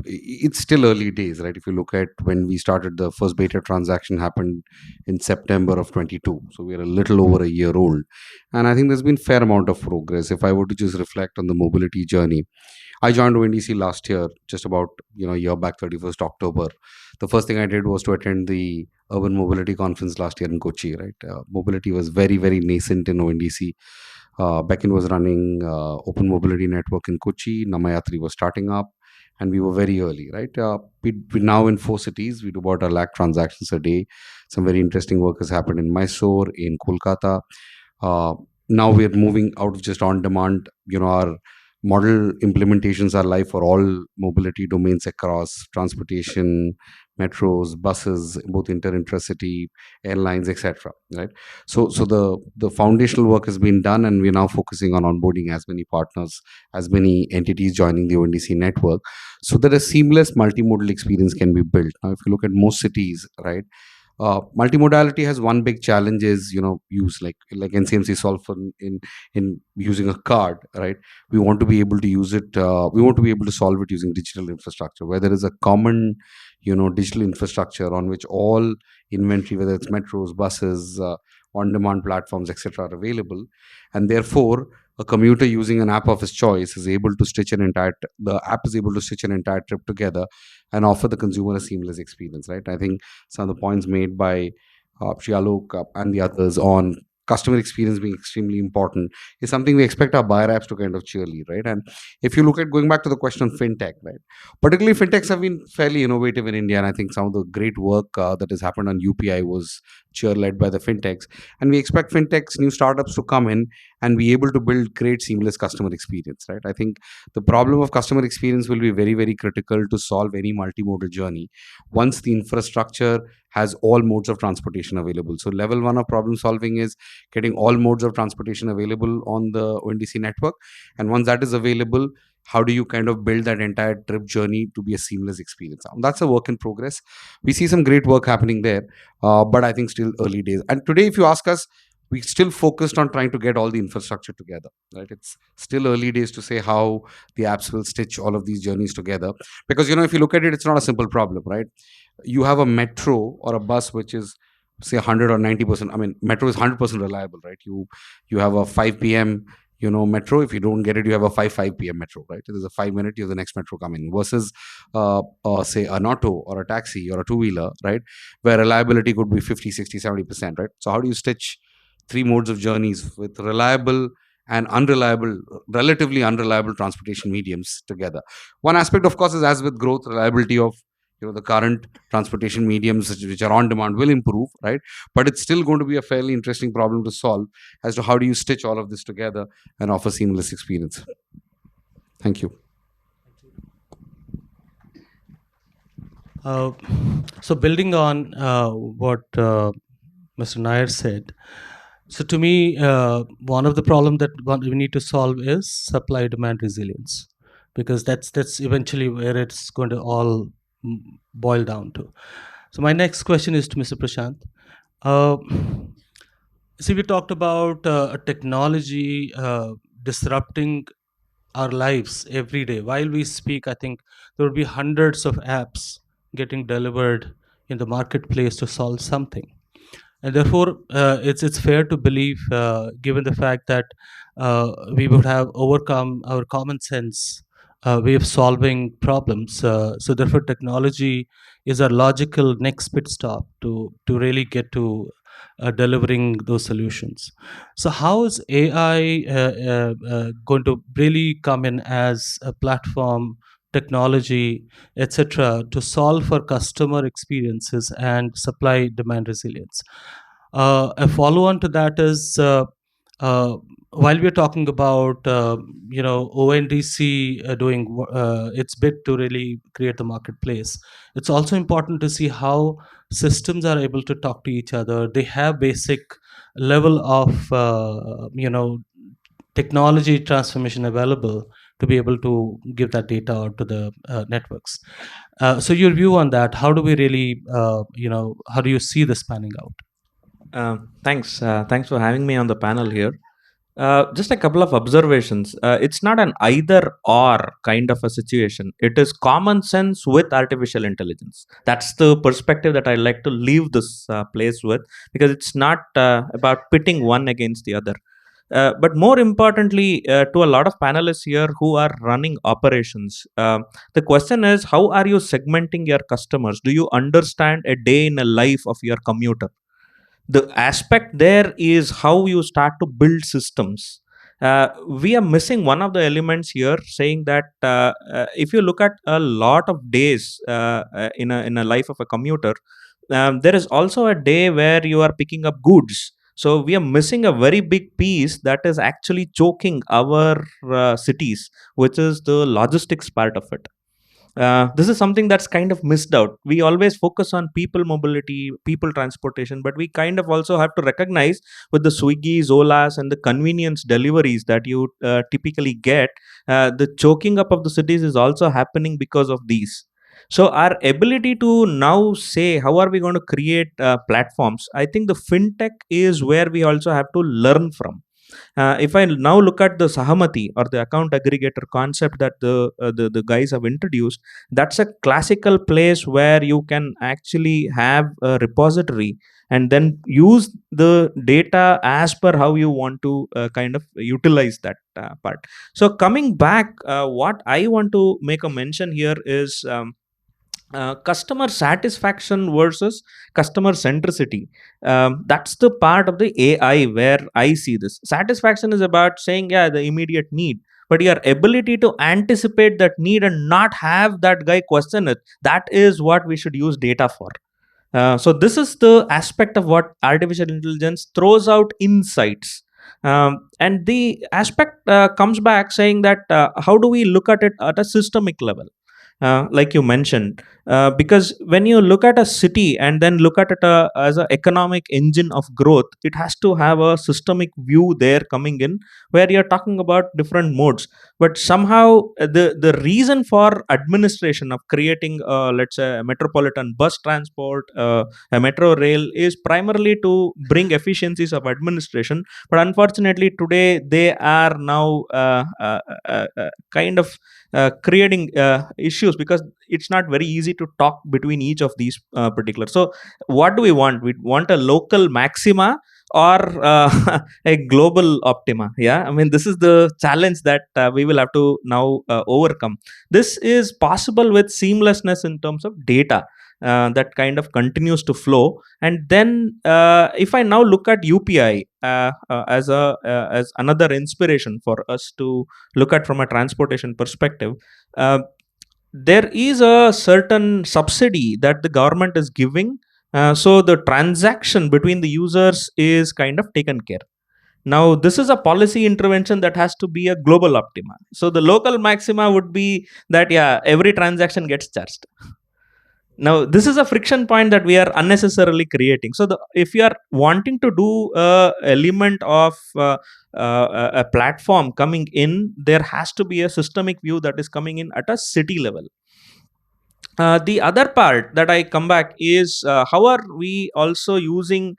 it's still early days, right? If you look at when we started, the first beta transaction happened in September of 22, so we're a little over a year old, and I think there's been fair amount of progress. If I were to just reflect on the mobility journey, I joined ONDC last year, just about a year back, 31st October. The first thing I did was to attend the Urban Mobility Conference last year in Kochi. Right, mobility was very very nascent in ONDC. Beckin was running Open Mobility Network in Kochi. Namayatri was starting up, and we were very early, right? We now in 4 cities, we do about a lakh transactions a day. Some very interesting work has happened in Mysore, in Kolkata. Uh, Now we are moving out of just on demand. Our model implementations are live for all mobility domains across transportation, metros, buses, both intercity, airlines, etc. Right. So the foundational work has been done, and we're now focusing on onboarding as many partners, as many entities joining the ONDC network, so that a seamless multimodal experience can be built. Now, if you look at most cities, right, multimodality has one big challenge is use, like NCMC solve for in using a card, right? We want to be able to use it, we want to be able to solve it using digital infrastructure, where there is a common digital infrastructure on which all inventory, whether it's metros, buses, on demand platforms, etc., are available. And therefore a commuter using an app of his choice is able to stitch an entire the app is able to stitch an entire trip together and offer the consumer a seamless experience, right? I think some of the points made by Shyalok and the others on customer experience being extremely important is something we expect our buyer apps to kind of cheerlead, right? And if you look at going back to the question on fintech, right, particularly fintechs have been fairly innovative in India, and I think some of the great work that has happened on UPI was cheer led by the fintechs, and we expect fintechs, new startups to come in and be able to build great seamless customer experience, right? I think the problem of customer experience will be very, very critical to solve any multimodal journey once the infrastructure has all modes of transportation available. So level one of problem solving is getting all modes of transportation available on the ONDC network. And once that is available, how do you kind of build that entire trip journey to be a seamless experience? That's a work in progress. We see some great work happening there, but I think still early days. And today, if you ask us, we still focused on trying to get all the infrastructure together, right? It's still early days to say how the apps will stitch all of these journeys together, because if you look at it, it's not a simple problem, right? You have a metro or a bus which is, say, 100 or 90%. I mean, metro is 100% reliable, right? You have a 5 p.m metro. If you don't get it, you have a 5 p.m metro, right? There's a 5 minute, you have the next metro coming, versus say an auto or a taxi or a two-wheeler, right, where reliability could be 50, 60, 70%, right? So how do you stitch three modes of journeys with reliable and unreliable, relatively unreliable transportation mediums together? One aspect, of course, is, as with growth, reliability of the current transportation mediums which are on demand will improve, right? But it's still going to be a fairly interesting problem to solve as to how do you stitch all of this together and offer seamless experience. Thank you. So building on what Mr. Nair said, so to me, one of the problem that we need to solve is supply demand resilience, because that's eventually where it's going to all boil down to. So my next question is to Mr. Prashant. Uh, See, we talked about a technology disrupting our lives every day. While we speak, I think there will be hundreds of apps getting delivered in the marketplace to solve something. And therefore, it's fair to believe, given the fact that we would have overcome our common sense way of solving problems. So therefore, technology is a logical next pit stop to really get to delivering those solutions. So how is AI going to really come in as a platform, technology, etc., to solve for customer experiences and supply demand resilience? A follow on to that is, uh, while we're talking about ONDC doing its bit to really create the marketplace, it's also important to see how systems are able to talk to each other. They have basic level of technology transformation available to be able to give that data out to the networks. So your view on that, how do we really how do you see this panning out? Thanks. Thanks for having me on the panel here. Just a couple of observations. It's not an either or kind of a situation. It is common sense with artificial intelligence. That's the perspective that I like to leave this place with, because it's not about pitting one against the other. But more importantly, to a lot of panelists here who are running operations, the question is, how are you segmenting your customers? Do you understand a day in a life of your commuter? The aspect there is how you start to build systems. we are missing one of the elements here, saying that if you look at a lot of days in a life of a commuter, there is also a day where you are picking up goods. So we are missing a very big piece that is actually choking our cities, which is the logistics part of it. This is something that's kind of missed out. We always focus on people mobility, people transportation, but we kind of also have to recognize with the Swiggy, Zolas, and the convenience deliveries that you typically get, the choking up of the cities is also happening because of these. So our ability to now say how are we going to create platforms, I think the fintech is where we also have to learn from. If I now look at the Sahamati or the account aggregator concept that the guys have introduced, that's a classical place where you can actually have a repository and then use the data as per how you want to kind of utilize that part. So coming back, what I want to make a mention here is customer satisfaction versus customer centricity. That's the part of the AI where I see this. Satisfaction is about saying, yeah, the immediate need, but your ability to anticipate that need and not have that guy question it, that is what we should use data for. So this is the aspect of what artificial intelligence throws out insights. And the aspect comes back saying that how do we look at it at a systemic level, like you mentioned, because when you look at a city and then look at it as an economic engine of growth, it has to have a systemic view there coming in, where you're talking about different modes. But somehow the reason for administration of creating let's say a metropolitan bus transport, a metro rail, is primarily to bring efficiencies of administration. But unfortunately today they are now kind of creating issues, because it's not very easy to talk between each of these particular. So what do we want? We want a local maxima or a global optima. Yeah, I mean, this is the challenge that we will have to now overcome. This is possible with seamlessness in terms of data that kind of continues to flow. And then if I now look at UPI as another inspiration for us to look at from a transportation perspective, uh, there is a certain subsidy that the government is giving, so the transaction between the users is kind of taken care. Now this is a policy intervention that has to be a global optima. So the local maxima would be that, yeah, every transaction gets charged. Now this is a friction point that we are unnecessarily creating. So if you are wanting to do a element of a platform coming in, there has to be a systemic view that is coming in at a city level. The other part that I come back is how are we also using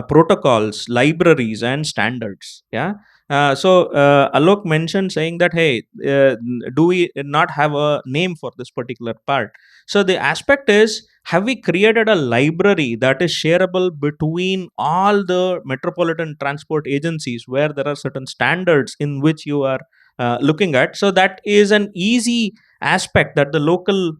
protocols, libraries, and standards? Yeah. So Alok mentioned saying that, hey, do we not have a name for this particular part? So the aspect is, have we created a library that is shareable between all the metropolitan transport agencies, where there are certain standards in which you are looking at? So that is an easy aspect that the local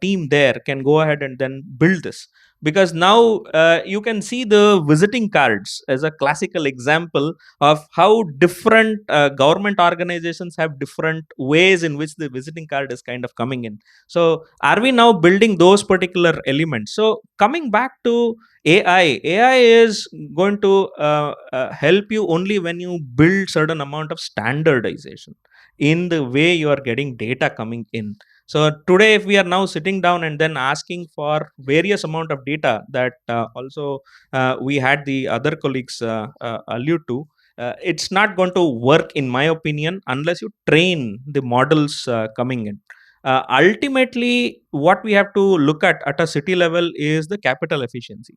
team there can go ahead and then build this. Because now you can see the visiting cards as a classical example of how different government organizations have different ways in which the visiting card is kind of coming in. So are we now building those particular elements? So coming back to AI is going to help you only when you build certain amount of standardization in the way you are getting data coming in. So today, if we are now sitting down and then asking for various amount of data that also we had the other colleagues allude to, it's not going to work, in my opinion, unless you train the models coming in. Ultimately, what we have to look at a city level is the capital efficiency.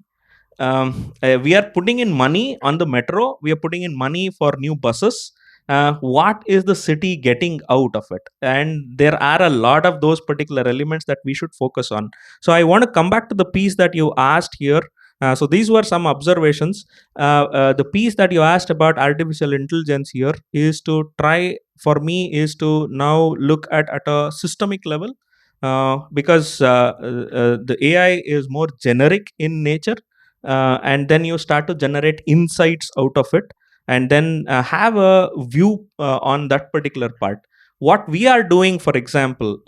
We are putting in money on the metro, we are putting in money for new buses. What is the city getting out of it? And there are a lot of those particular elements that we should focus on. So I want to come back to the piece that you asked here. So these were some observations. The piece that you asked about artificial intelligence here is to try, for me, is to now look at a systemic level, because the AI is more generic in nature, and then you start to generate insights out of it. and then have a view on that particular part. What we are doing, for example,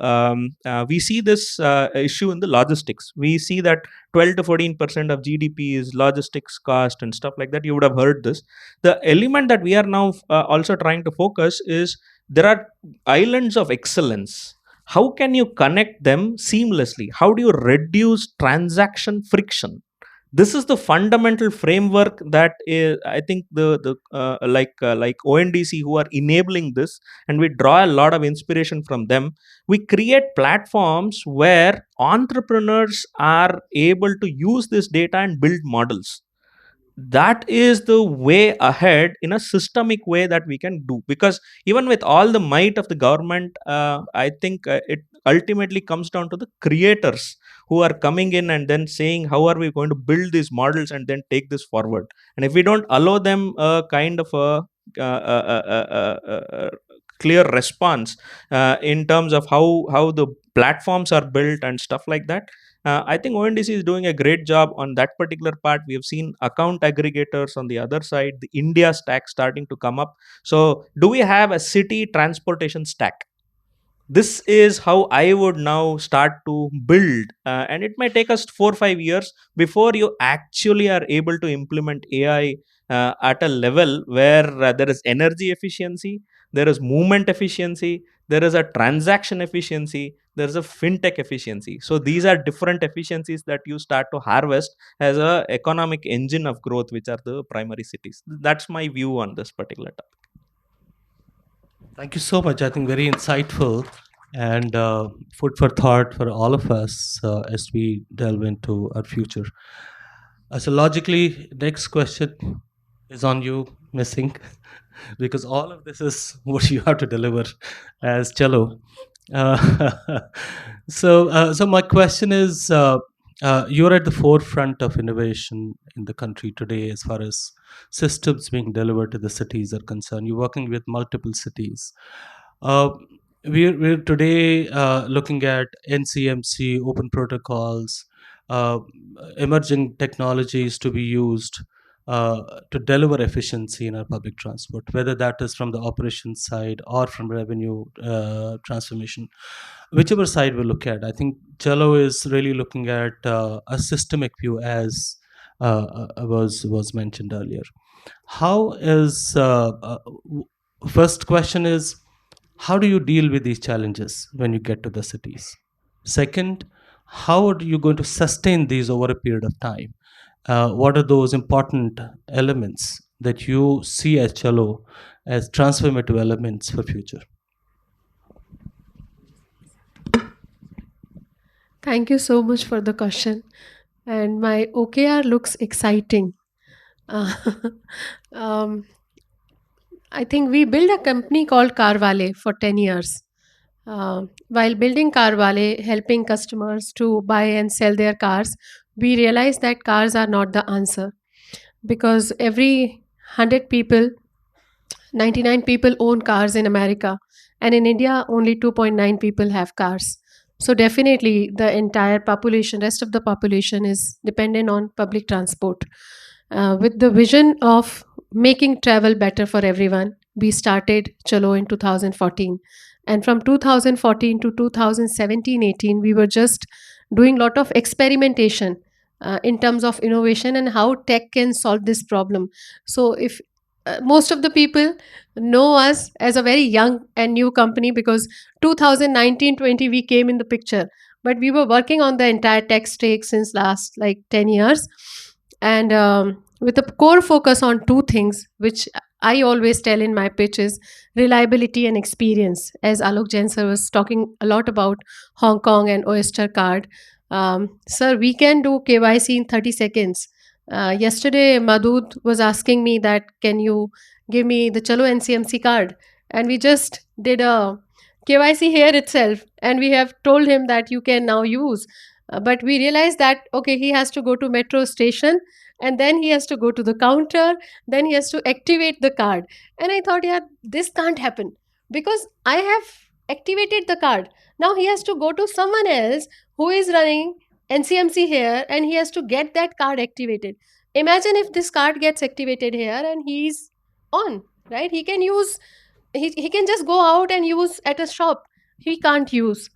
we see this issue in the logistics. We see that 12 to 14% of GDP is logistics cost and stuff like that. You would have heard this. The element that we are now also trying to focus is there are islands of excellence. How can you connect them seamlessly? How do you reduce transaction friction? This is the fundamental framework that is, I think, the like ONDC who are enabling this, and we draw a lot of inspiration from them. We create platforms where entrepreneurs are able to use this data and build models. That is the way ahead in a systemic way that we can do, because even with all the might of the government, I think it ultimately comes down to the creators who are coming in and then saying how are we going to build these models and then take this forward. And if we don't allow them a kind of a, clear response in terms of how the platforms are built and stuff like that, I think ONDC is doing a great job on that particular part. We have seen account aggregators on the other side, the India stack starting to come up. So, do we have a city transportation stack? This is how I would now start to build, and it may take us 4 or 5 years before you actually are able to implement AI at a level where there is energy efficiency, there is movement efficiency, there is a transaction efficiency, there is a fintech efficiency. So these are different efficiencies that you start to harvest as a economic engine of growth, which are the primary cities. That's my view on this particular topic. Thank you so much. I think very insightful and food for thought for all of us as we delve into our future. So logically, next question is on you, missing, because all of this is what you have to deliver as cello. Uh, so my question is, you're at the forefront of innovation in the country today as far as systems being delivered to the cities are concerned. You're working with multiple cities. Uh, we're today looking at NCMC, open protocols, uh, emerging technologies to be used to deliver efficiency in our public transport, whether that is from the operations side or from revenue transformation, whichever side we look at. I think Cello is really looking at a systemic view, as was mentioned earlier. How is first question is, how do you deal with these challenges when you get to the cities? Second, how are you going to sustain these over a period of time? What are those important elements that you see as Cello as transformative elements for future? Thank you so much for the question. And my OKR looks exciting. Uh, um, I think we built a company called Carvale for 10 years. While building Carvale, helping customers to buy and sell their cars, we realized that cars are not the answer, because every 100 people, 99 people own cars in America, and in India, only 2.9 people have cars. So, definitely, the entire population, rest of the population, is dependent on public transport. With the vision of making travel better for everyone, we started Chalo in 2014. And from 2014 to 2017-18, we were just doing a lot of experimentation in terms of innovation and how tech can solve this problem. So, if most of the people know us as a very young and new company, because 2019-20 we came in the picture, but we were working on the entire tech stack since last like 10 years, and with a core focus on two things which I always tell in my pitches: reliability and experience. As Alok Jain sir was talking a lot about Hong Kong and Oyster card, sir, we can do KYC in 30 seconds. Yesterday Madhud was asking me that can you give me the Chalo NCMC card, and we just did a KYC here itself, and we have told him that you can now use. But we realized that okay, he has to go to metro station, and then he has to go to the counter, then he has to activate the card. And I thought, yeah, this can't happen, because I have activated the card. Now he has to go to someone else who is running NCMC here, and he has to get that card activated. Imagine if this card gets activated here and he's on, right? He can use, he can just go out and use at a shop. He can't use.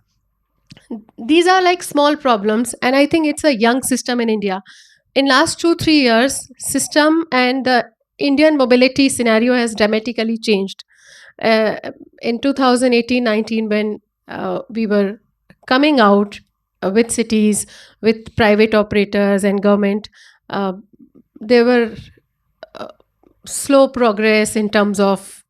These are like small problems, and I think it's a young system in India. In last 2 3 years, system and the Indian mobility scenario has dramatically changed. uh, in 2018-19, when we were coming out with cities, with private operators and government, uh, there were uh, slow progress in terms of,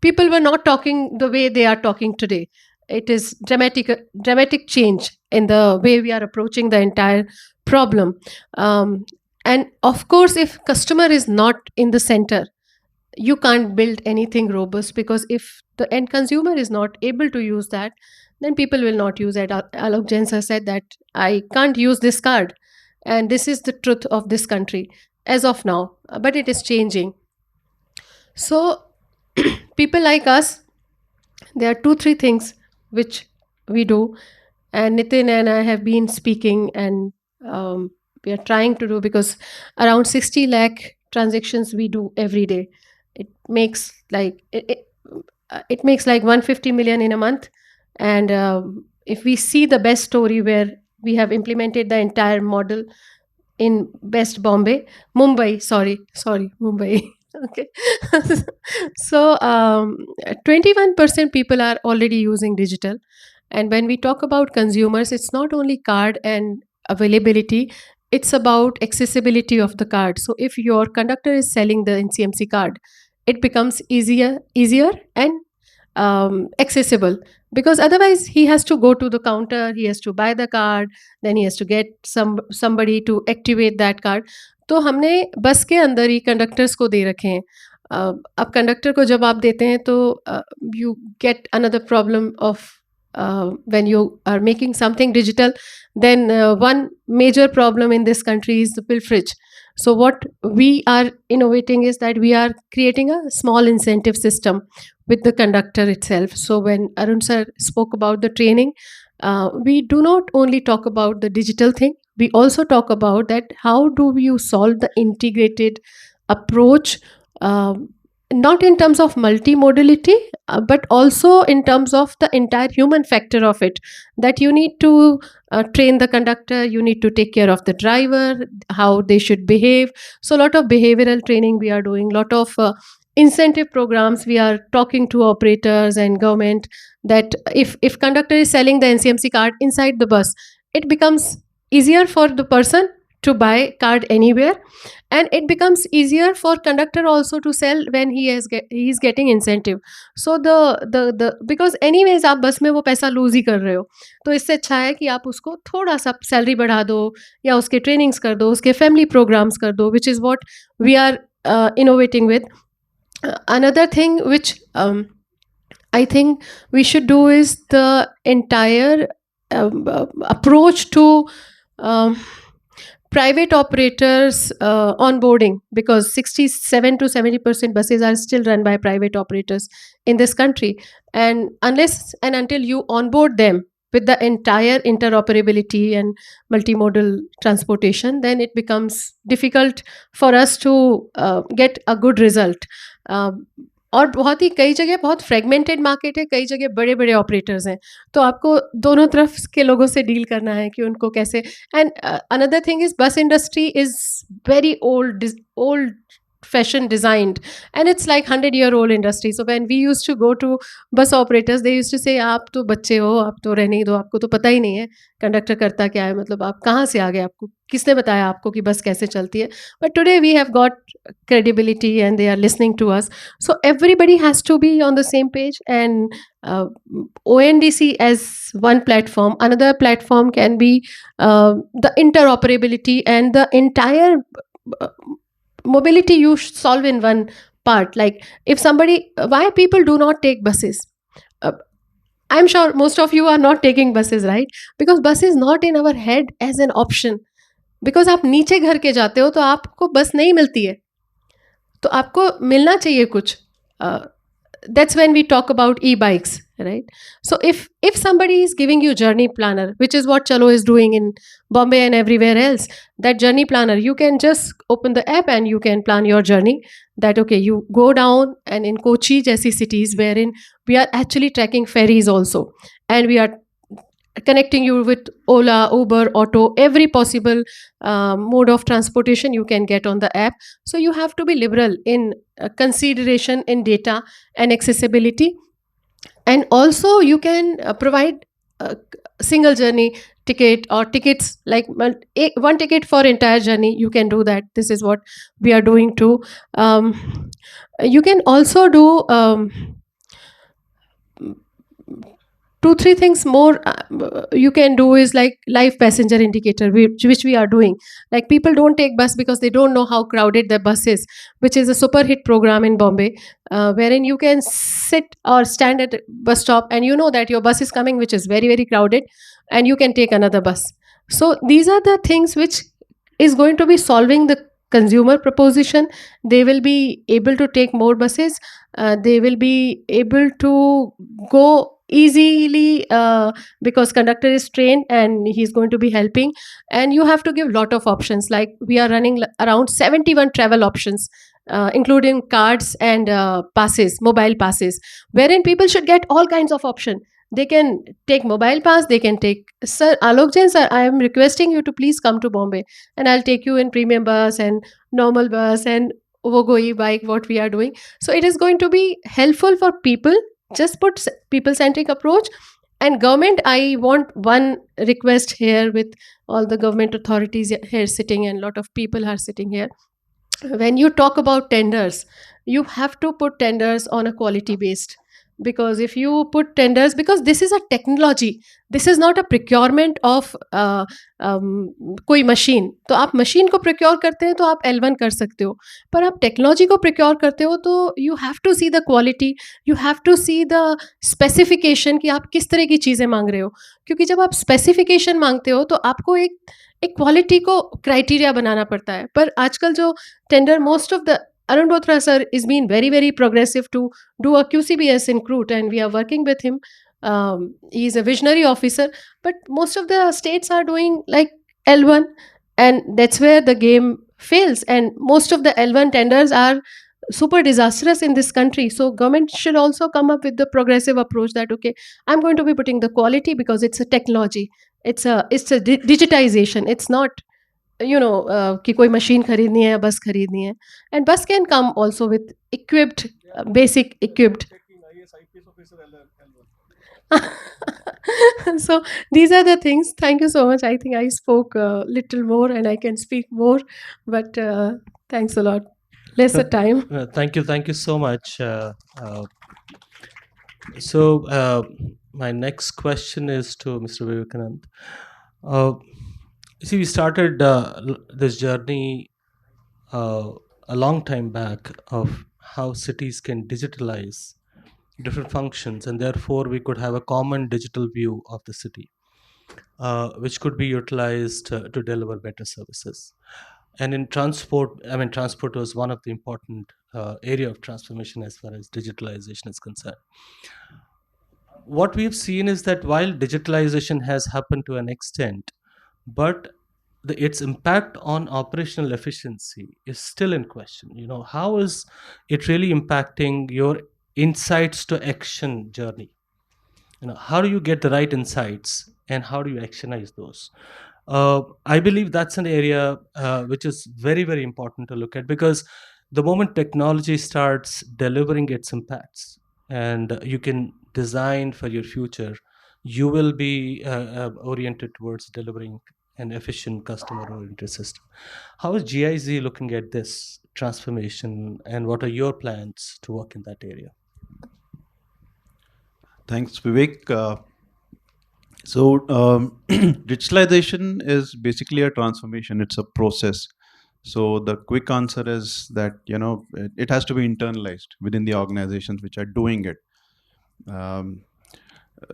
people were not talking the way they are talking today. It is dramatic change in the way we are approaching the entire problem. um, and of course, if customer is not in the center, you can't build anything robust, because if the end consumer is not able to use that, then people will not use it. Alok Jain sir said that I can't use this card, and this is the truth of this country as of now, but it is changing. So people like us, there are 2 3 things which we do, and Nitin and I have been speaking, and we are trying to do, because around 60 lakh transactions we do every day. It makes like it makes like 150 million in a month. And if we see the best story where we have implemented the entire model in West Bombay, Mumbai, Mumbai. Okay. So 21% people are already using digital. And when we talk about consumers, it's not only card and availability, it's about accessibility of the card. So if your conductor is selling the NCMC card, it becomes easier and accessible, because otherwise he has to go to the counter, he has to buy the card, then he has to get somebody to activate that card. तो हमने बस के अंदर ही conductors को दे रखे हैं. अब conductor को जब आप देते हैं तो you get another problem of when you are making something digital, then one major problem in this country is the pilferage. So what we are innovating is that we are creating a small incentive system with the conductor itself. So when Arun sir spoke about the training, we do not only talk about the digital thing, we also talk about that how do you solve the integrated approach, not in terms of multimodality, but also in terms of the entire human factor of it, that you need to train the conductor, you need to take care of the driver, how they should behave. So a lot of behavioral training we are doing, lot of incentive programs we are talking to operators and government, that if conductor is selling the NCMC card inside the bus, it becomes easier for the person to buy card anywhere, and it becomes easier for conductor also to sell when he is getting incentive. So the because anyways आप बस में वो पैसा loose ही कर रहे हो, तो इससे अच्छा है कि आप उसको थोड़ा सा सैलरी बढ़ा दो, या उसके ट्रेनिंग्स कर दो, उसके फैमिली प्रोग्राम्स कर दो, which is what we are innovating with. Another thing which I think we should do is the entire approach to um, private operators onboarding, because 67 to 70% buses are still run by private operators in this country. And unless and until you onboard them with the entire interoperability and multimodal transportation, then it becomes difficult for us to get a good result. और बहुत ही कई जगह बहुत fragmented market है, कई जगह बड़े बड़े ऑपरेटर्स हैं, तो आपको दोनों तरफ के लोगों से डील करना है कि उनको कैसे. एंड अनदर थिंग इज बस industry is very old fashion designed, and it's like 100-year-old industry. So when we used to go to bus operators, they used to say आप तो बच्चे हो, आप तो रहने ही दो, आपको तो पता ही नहीं है कंडक्टर करता क्या है, मतलब आप कहाँ से आ गए, आपको किसने बताया आपको कि बस कैसे चलती है. But today we have got credibility and they are listening to us. So everybody has to be on the same page, and ONDC as one platform. Another platform can be the interoperability and the entire mobility you solve in one part. Like if somebody, why people do not take buses, uh, I'm sure most of you are not taking buses, right? Because bus is not in our head as an option, because आप नीचे घर के जाते हो तो आपको बस नहीं मिलती है, तो आपको मिलना चाहिए कुछ. That's when we talk about e-bikes, right? So if somebody is giving you journey planner, which is what Chalo is doing in Bombay and everywhere else, that journey planner, you can just open the app and you can plan your journey. that okay, you go down, and in Kochi jaisi cities wherein we are actually tracking ferries also, and we are connecting you with Ola, Uber, Auto, every possible mode of transportation you can get on the app. So you have to be liberal in consideration in data and accessibility, and also you can provide a single journey ticket or tickets like one ticket for entire journey. You can do that. This is what we are doing too. You can also do two three things more you can do is like live passenger indicator, which we are doing. Like people don't take bus because they don't know how crowded the bus is, which is a super hit program in Bombay, wherein you can sit or stand at a bus stop and you know that your bus is coming, which is very very crowded, and you can take another bus. So these are the things which is going to be solving the consumer proposition. They will be able to take more buses. They will be able to go easily because conductor is trained and he's going to be helping. And you have to give lot of options. Like we are running around 71 travel options, including cards and passes, mobile passes, wherein people should get all kinds of option. They can take mobile pass, they can take, sir Alok Jain sir, I am requesting you to please come to Bombay, and I'll take you in premium bus and normal bus and Vogo e-bike, what we are doing. So it is going to be helpful for people. Just put people centric approach. And government, I want one request here with all the government authorities here sitting, and lot of people are sitting here. When you talk about tenders, you have to put tenders on a quality based, because if you put tenders, because this is a technology, this is not a procurement of कोई machine. तो आप machine को procure करते हैं तो आप L1 कर सकते हो, पर आप टेक्नोलॉजी को प्रोक्योर करते हो तो you have to see the quality, you have to see the specification कि आप किस तरह की चीज़ें मांग रहे हो. क्योंकि जब आप स्पेसिफिकेशन मांगते हो तो आपको एक क्वालिटी को क्राइटेरिया बनाना पड़ता है. पर आजकल जो tender, most of the Arun Bothra sir is being very very progressive to do a QCBS in Crute, and we are working with him. He is a visionary officer, but most of the states are doing like L1, and that's where the game fails. And most of the L1 tenders are super disastrous in this country. So government should also come up with the progressive approach that okay, I'm going to be putting the quality because it's a technology, it's a digitization. It's not कि कोई machine खरीदनी है या बस खरीदनी है. And बस can come also with equipped, basic equipped. So these are the things. Thank you so much. I think I spoke a little more and I can speak more, but thanks a lot. Lesser time. Thank you so much. So my next question is to Mr. Vivekanand. See, we started this journey a long time back of how cities can digitalize different functions, and therefore we could have a common digital view of the city, which could be utilized to deliver better services. And in transport, I mean, transport was one of the important area of transformation as far as digitalization is concerned. What we've seen is that while digitalization has happened to an extent, but its impact on operational efficiency is still in question. How is it really impacting your insights to action journey? How do you get the right insights and how do you actionize those? I believe that's an area which is very very important to look at, because the moment technology starts delivering its impacts and you can design for your future, you will be oriented towards delivering an efficient customer oriented system. How is GIZ looking at this transformation, and what are your plans to work in that area? Thanks, Vivek. Digitalization is basically a transformation. It's a process. So the quick answer is that it has to be internalized within the organizations which are doing it.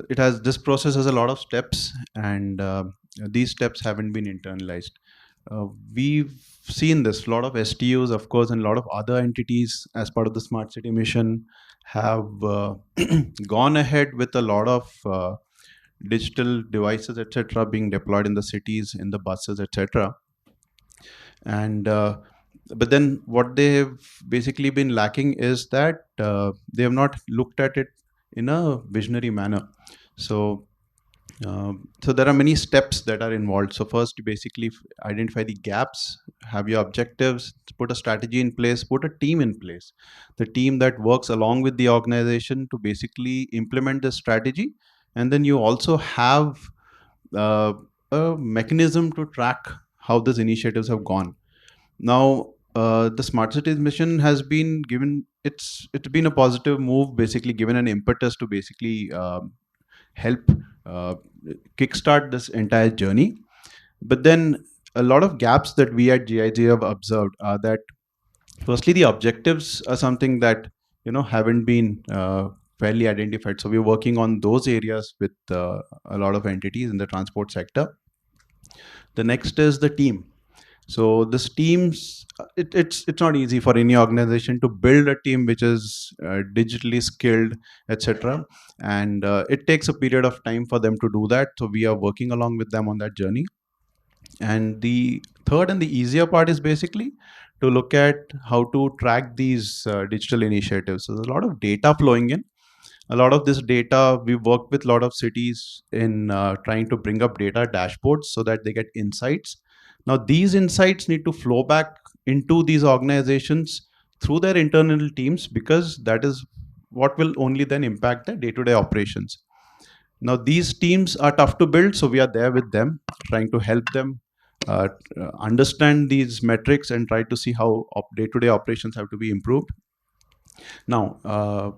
This process has a lot of steps, and these steps haven't been internalized. We've seen this. A lot of STUs, of course, and a lot of other entities as part of the Smart City mission have gone ahead with a lot of digital devices, etc., being deployed in the cities, in the buses, etc. And But then what they have basically been lacking is that they have not looked at it in a visionary manner. So so there are many steps that are involved. So first, you basically identify the gaps, have your objectives, put a strategy in place, put a team in place, the team that works along with the organization to basically implement the strategy. And then you also have uh, a mechanism to track how these initiatives have gone. Now, the smart cities mission has been given, it's been a positive move, basically given an impetus to basically help uh, kickstart this entire journey. But then a lot of gaps that we at GIG have observed are that firstly the objectives are something that haven't been fairly identified. So we're working on those areas with a lot of entities in the transport sector. The next is the team. So this teams, it's not easy for any organization to build a team which is digitally skilled, etc. And it takes a period of time for them to do that. So we are working along with them on that journey. And the third and the easier part is basically to look at how to track these digital initiatives. So there's a lot of data flowing in. A lot of this data, we work with a lot of cities in trying to bring up data dashboards so that they get insights. Now these insights need to flow back into these organizations through their internal teams, because that is what will only then impact the day-to-day operations. Now these teams are tough to build, so we are there with them, trying to help them understand these metrics and try to see how day-to-day operations have to be improved. Now,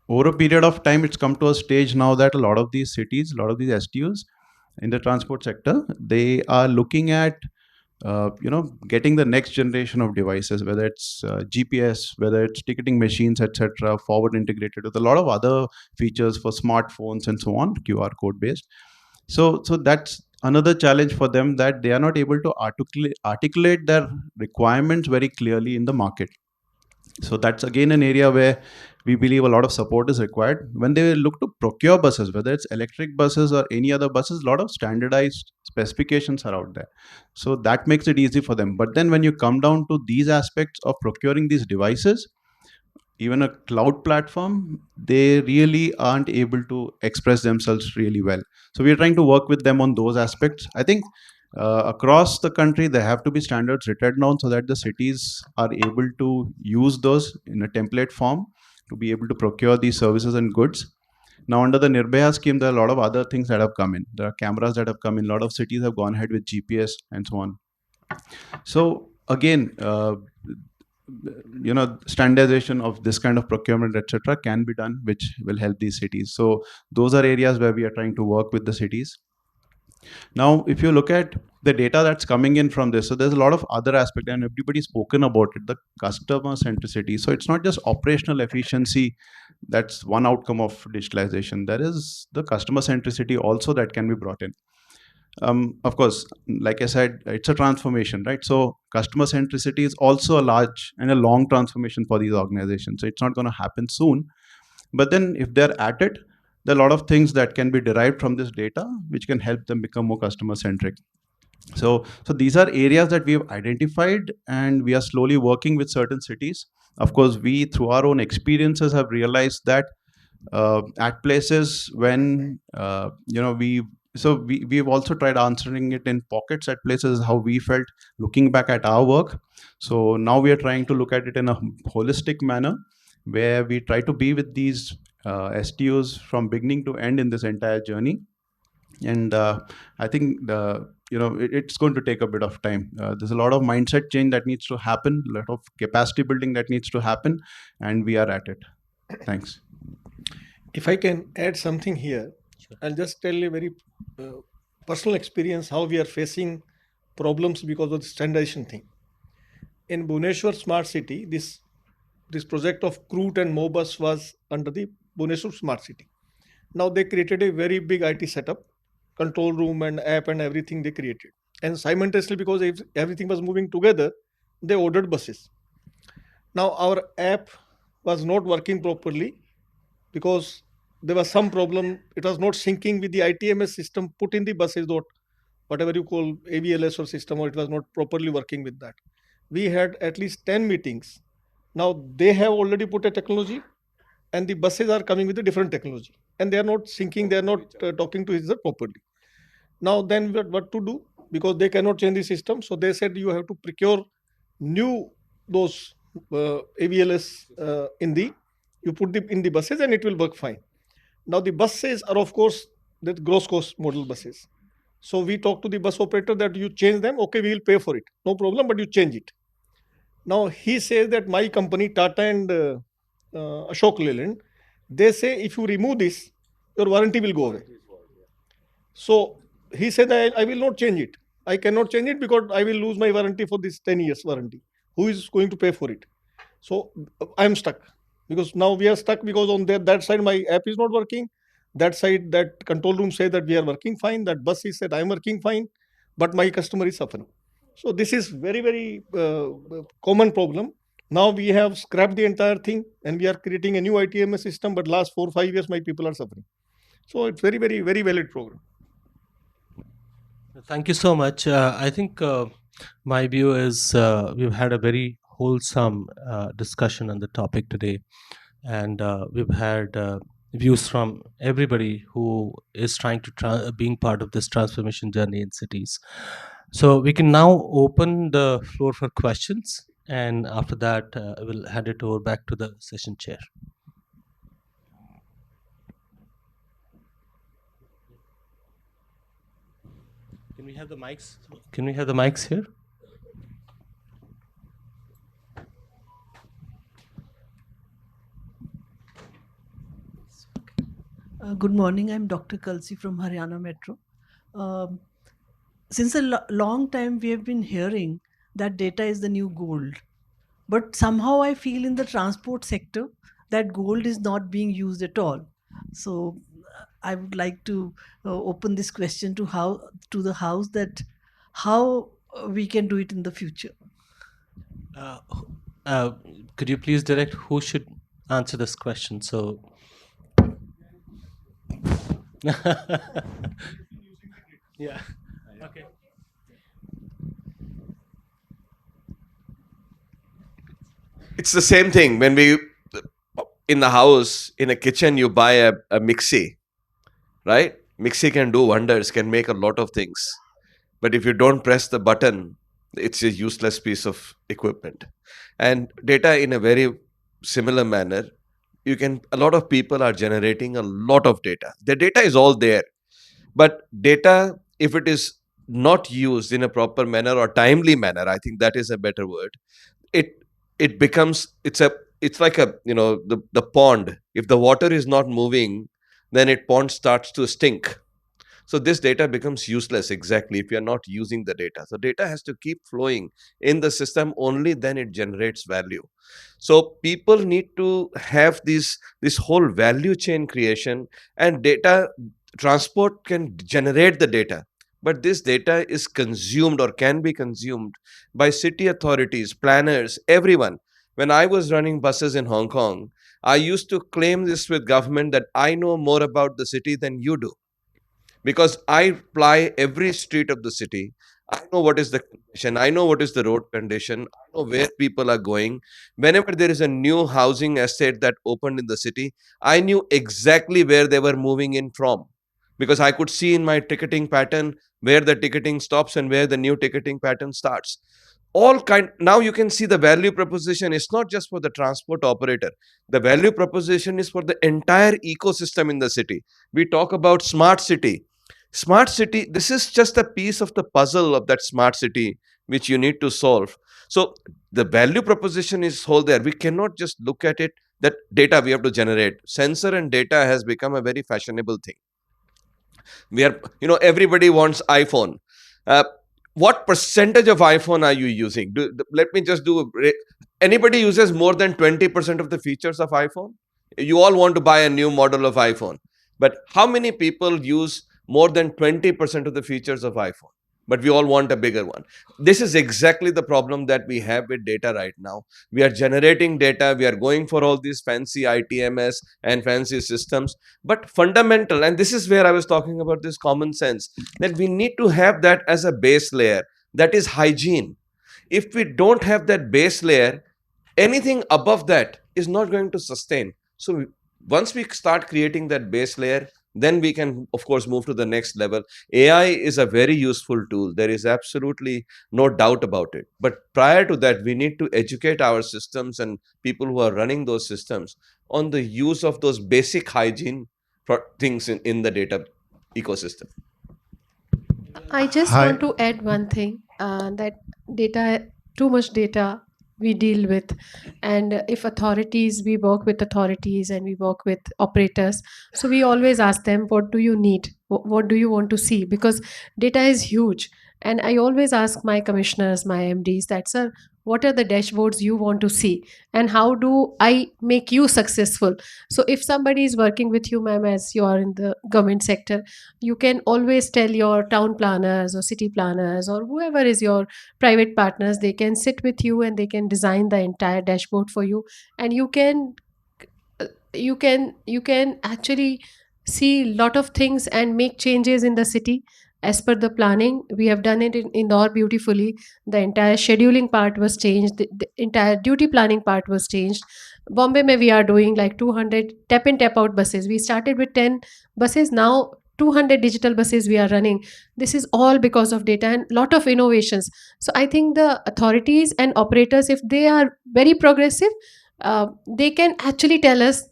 over a period of time, it's come to a stage now that a lot of these cities, a lot of these STUs in the transport sector, they are looking at getting the next generation of devices, whether it's GPS, whether it's ticketing machines, etc., forward integrated with a lot of other features for smartphones and so on, QR code based. So that's another challenge for them, that they are not able to articulate their requirements very clearly in the market. So that's again an area where we believe a lot of support is required. When they look to procure buses, whether it's electric buses or any other buses, a lot of standardized specifications are out there. So that makes it easy for them. But then when you come down to these aspects of procuring these devices, even a cloud platform, they really aren't able to express themselves really well. So we are trying to work with them on those aspects. I think across the country, there have to be standards written down so that the cities are able to use those in a template form to be able to procure these services and goods. Now, under the Nirbhaya scheme, there are a lot of other things that have come in. There are cameras that have come in. A lot of cities have gone ahead with GPS and so on. So again, standardization of this kind of procurement, etc., can be done, which will help these cities. So those are areas where we are trying to work with the cities. Now, if you look at the data that's coming in from this, so there's a lot of other aspect, and everybody's spoken about it, the customer centricity. So it's not just operational efficiency that's one outcome of digitalization. There is the customer centricity also that can be brought in. Of course, like I said, it's a transformation, right? So customer centricity is also a large and a long transformation for these organizations. So it's not going to happen soon. But then if they're at it, there are a lot of things that can be derived from this data, which can help them become more customer centric. So these are areas that we have identified, and we are slowly working with certain cities. Of course, we, through our own experiences, have realized that at places when we've also tried answering it in pockets at places how we felt looking back at our work. So now we are trying to look at it in a holistic manner, where we try to be with these STUs from beginning to end in this entire journey. And I think it's going to take a bit of time. There's a lot of mindset change that needs to happen, a lot of capacity building that needs to happen, and we are at it. Thanks. If I can add something here, I'll just tell a very personal experience how we are facing problems because of the standardization thing. In Bhubaneswar Smart City, this project of Cruit and Mobus was under the Bhubaneswar Smart City. Now they created a very big IT setup, control room and app and everything they created. And simultaneously, because everything was moving together, they ordered buses. Now our app was not working properly because there was some problem. It was not syncing with the ITMS system put in the buses, or whatever you call AVLS or system, or it was not properly working with that. we had at least 10 meetings. Now they have already put a technology, and the buses are coming with a different technology, and they are not syncing, they are not talking to each other properly. Now then what to do? Because they cannot change the system, so they said you have to procure new those AVLS in the you put the in the buses and it will work fine. Now the buses are of course the gross cost model buses. So we talk to the bus operator that you change them, okay, we will pay for it, no problem, but you change it. Now he says that my company Tata and Ashok Leyland, they say if you remove this, your warranty will go away. So he said, I will not change it. I cannot change it because I will lose my warranty for this 10 years warranty. Who is going to pay for it? So I'm stuck because now we are stuck because on that side my app is not working. That side, that control room say that we are working fine. That bus is said I'm working fine, but my customer is suffering. So this is very common problem. Now we have scrapped the entire thing and we are creating a new ITMS system. But last 4 5 years, my people are suffering. So it's very valid program. Thank you so much. I think my view is we've had a very wholesome discussion on the topic today, and we've had views from everybody who is trying to being part of this transformation journey in cities. So we can now open the floor for questions, and after that, I will hand it over back to the session chair. Can we have the mics? Can we have the mics here? Good morning. I'm Dr. Kalsi from Haryana Metro. Um, since a long time, we have been hearing that data is the new gold. But somehow I feel in the transport sector that gold is not being used at all. So I would like to open this question to the house that how we can do it in the future. Could you please direct who should answer this question? So, yeah. Okay. It's the same thing when we in the house, in a kitchen, you buy a mixie, right? Mixie can do wonders, can make a lot of things. But if you don't press the button, it's a useless piece of equipment. And data in a very similar manner, a lot of people are generating a lot of data. The data is all there. But data, if it is not used in a proper manner or timely manner, I think that is a better word, it it becomes it's like a the pond. If the water is not moving, then it pond starts to stink. So this data becomes useless exactly if you're not using the data. So data has to keep flowing in the system, only then it generates value. So people need to have this whole value chain creation, and data transport can generate the data, but this data is consumed or can be consumed by city authorities, planners, everyone. When I was running buses in Hong Kong, I used to claim this with government that I know more about the city than you do, because I fly every street of the city. I know what is the condition. I know what is the road condition. I know where people are going. Whenever there is a new housing estate that opened in the city, I knew exactly where they were moving in from, because I could see in my ticketing pattern where the ticketing stops and where the new ticketing pattern starts. All kind Now you can see the value proposition is not just for the transport operator. The value proposition is for the entire ecosystem in the city. We talk about smart city. Smart city, this is just a piece of the puzzle of that smart city which you need to solve. So the value proposition is whole there. We cannot just look at it that data we have to generate. Sensor and data has become a very fashionable thing. We are, everybody wants iPhone. uh, what percentage of iPhone are you using? Let me just do anybody uses more than 20% of the features of iPhone? You all want to buy a new model of iPhone, but how many people use more than 20% of the features of iPhone? But we all want a bigger one. This is exactly the problem that we have with data right now. We are generating data, we are going for all these fancy ITMS and fancy systems, but fundamental, and this is where I was talking about this common sense, that we need to have that as a base layer. That is hygiene. If we don't have that base layer, anything above that is not going to sustain. So once we start creating that base layer, then we can of course move to the next level. AI is a very useful tool, there is absolutely no doubt about it, but prior to that we need to educate our systems and people who are running those systems on the use of those basic hygiene for things in the data ecosystem. I just Hi. want to add one thing, that data, too much data we deal with. And if authorities, we work with authorities and we work with operators. So we always ask them, what do you need? What do you want to see? Because data is huge. And I always ask my commissioners, my MDs, that, sir, what are the dashboards you want to see? And how do I make you successful? So if somebody is working with you, ma'am, as you are in the government sector, you can always tell your town planners or city planners or whoever is your private partners, they can sit with you and they can design the entire dashboard for you. And you can actually see lot of things and make changes in the city as per the planning. We have done it in Indore beautifully. The entire scheduling part was changed, the entire duty planning part was changed. Bombay mein we are doing like 200 tap in tap out buses. We started with 10 buses, now 200 digital buses we are running. This is all because of data and lot of innovations. So I think the authorities and operators, if they are very progressive, they can actually tell us,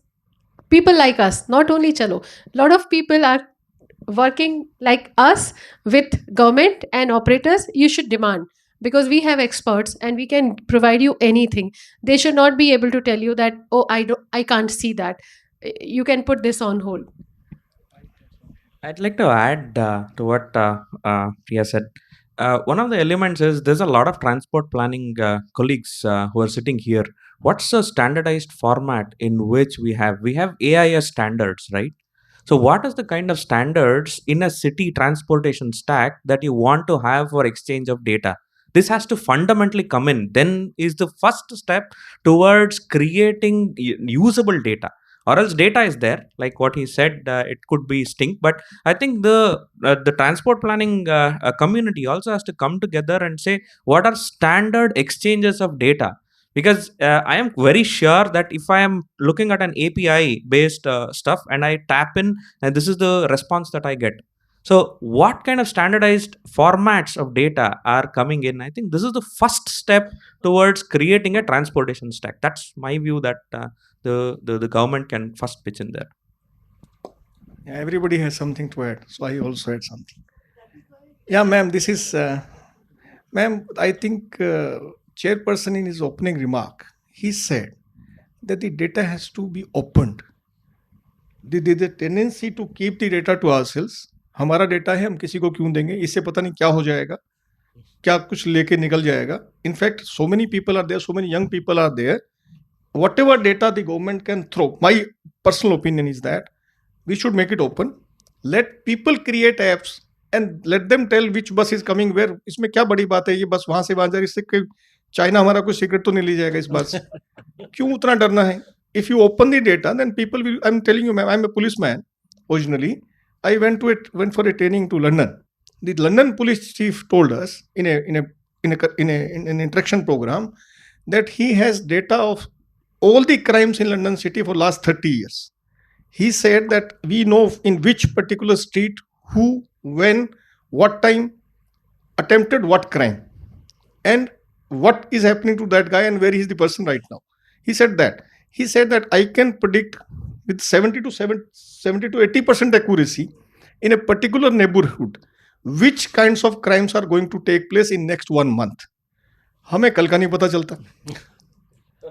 people like us, not only chalo, lot of people are working like us with government and operators. You should demand, because we have experts and we can provide you anything. They should not be able to tell you that, oh, I can't see that, you can put this on hold. I'd like to add to what Priya said. One of the elements is there's a lot of transport planning colleagues who are sitting here. What's the standardized format in which we have AIS standards, right? So, what is the kind of standards in a city transportation stack that you want to have for exchange of data? This has to fundamentally come in. Then is the first step towards creating usable data, or else data is there, like what he said, it could be stink. But I think the transport planning community also has to come together and say what are standard exchanges of data. Because I am very sure that if I am looking at an API based stuff and I tap in, and this is the response that I get. So what kind of standardized formats of data are coming in? I think this is the first step towards creating a transportation stack. That's my view, that the government can first pitch in there. Everybody has something to add, so I also add something. Yeah, ma'am, this is, ma'am, I think chairperson in his opening remark, he said that the data has to be opened. The tendency to keep the data to ourselves. हमारा data है, हम किसी को क्यों देंगे, इससे पता नहीं क्या हो जाएगा, क्या कुछ लेके निकल जाएगा. In fact, so many people are there, so many young people are there. Whatever data the government can throw, my personal opinion is that we should make it open. Let people create apps and let them tell which bus is coming where. इसमें क्या बड़ी बात है, ये बस वहां से वहां जा रही, इससे कोई चाइना हमारा कोई सीक्रेट तो नहीं ले जाएगा इस बात से. क्यों उतना डरना है? If you open the data, then people will. I'm telling you, ma'am, I'm a policeman originally. I went for a training to London. The London police chief told us in an interaction program that he has data of all the crimes in London city for last 30 years. He said that we know in which particular street, who, when, what time attempted what crime, and what is happening to that guy and where is the person right now. He said that I can predict with 70 to 80% accuracy in a particular neighborhood which kinds of crimes are going to take place in next 1 month. हमें कल का नहीं पता चलता.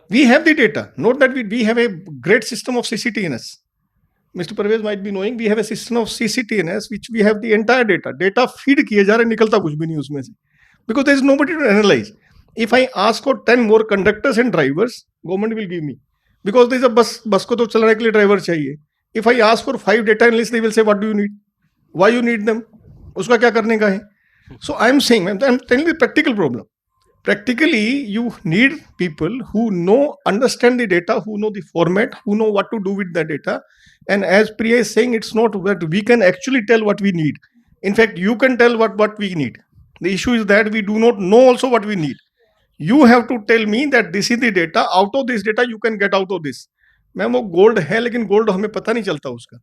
We have the data. Note that we have a great system of CCTNS. Mr. Parvez might be knowing, we have a system of CCTNS which we have the entire data. Data feed किए जा रहे, निकलता कुछ भी नहीं उसमें से. Because there is nobody to analyze. If I ask for 10 more conductors and drivers, government will give me. Because there is a bus को तो चलाने के लिए driver चाहिए. If I ask for 5 data analysts, they will say, what do you need? Why you need them? उसका क्या करने का है? So I am saying, I'm telling you the practical problem. Practically, you need people who understand the data, who know the format, who know what to do with the data. And as Priya is saying, it's not that we can actually tell what we need. In fact, you can tell what we need. The issue is that we do not know also what we need. You have to tell me that this is the data, out of this data you can get out of this. Ma'am वो gold है लेकिन gold हमें पता नहीं चलता उसका.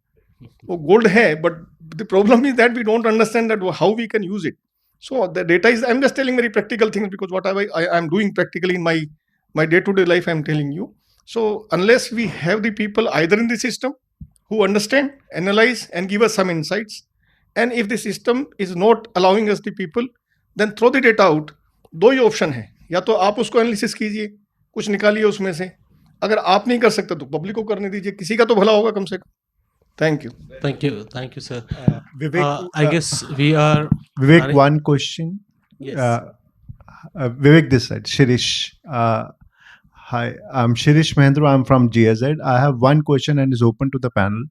वो gold है, but the problem is that we don't understand that how we can use it. So the data is, I'm just telling very practical things because what I'm doing practically in my day-to-day life, I'm telling you. So unless we have the people either in the system who understand, analyze, and give us some insights, and if the system is not allowing us the people, then throw the data out. दो ही option है, या तो आप उसको analysis कीजिए, कुछ निकालिए उसमें से. अगर आप नहीं कर सकते तो पब्लिक को करने दीजिए, किसी का तो भला होगा कम से कम. Thank you. Thank you, sir. Vivek, I guess we are. Vivek, Ari? one question. Yes. Vivek, this side. Shirish. Hi, I'm Shirish Mahendra. I'm from GIZ. I have one question and is open to the panel.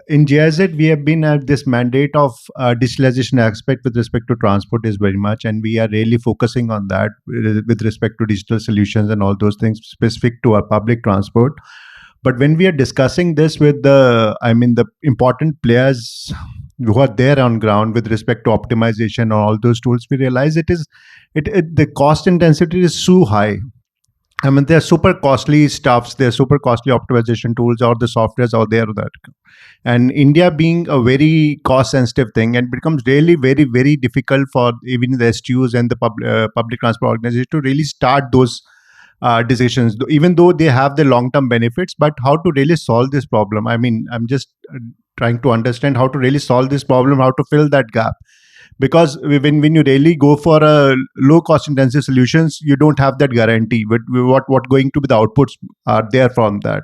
In GIZ, we have been at this mandate of digitalization aspect with respect to transport is very much, and we are really focusing on that with respect to digital solutions and all those things specific to our public transport. But when we are discussing this with the important players who are there on ground with respect to optimization or all those tools, we realize the cost intensity is so high. I mean, they're super costly stuffs, they're super costly optimization tools, or the softwares out there that. And India being a very cost sensitive thing, and becomes really very, very difficult for even the STUs and the public transport organization to really start those decisions, even though they have the long term benefits. But how to really solve this problem? I mean, I'm just trying to understand how to really solve this problem, how to fill that gap. Because when you really go for a low cost intensive solutions, you don't have that guarantee. But what going to be the outputs are there from that.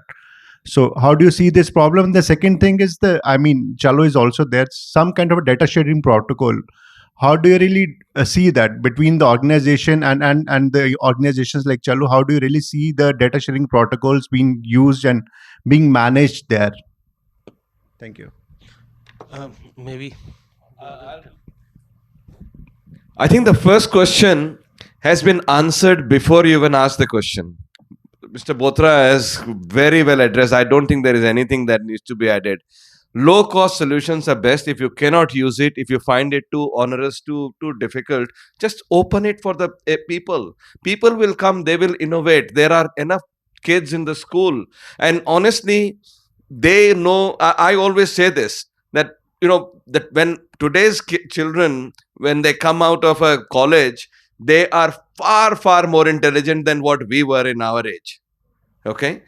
So how do you see this problem? The second thing is Chalo is also there, some kind of a data sharing protocol. How do you really see that between the organization and the organizations like Chalo? How do you really see the data sharing protocols being used and being managed there? Thank you. Maybe. I think the first question has been answered before you even asked the question. Mr. Botra has very well addressed. I don't think there is anything that needs to be added. Low cost solutions are best. If you cannot use it, if you find it too onerous, too difficult, just open it for the people. People will come, they will innovate. There are enough kids in the school, and honestly, they know. I always say this, that that when today's children, when they come out of a college, they are far more intelligent than what we were in our age. Okay,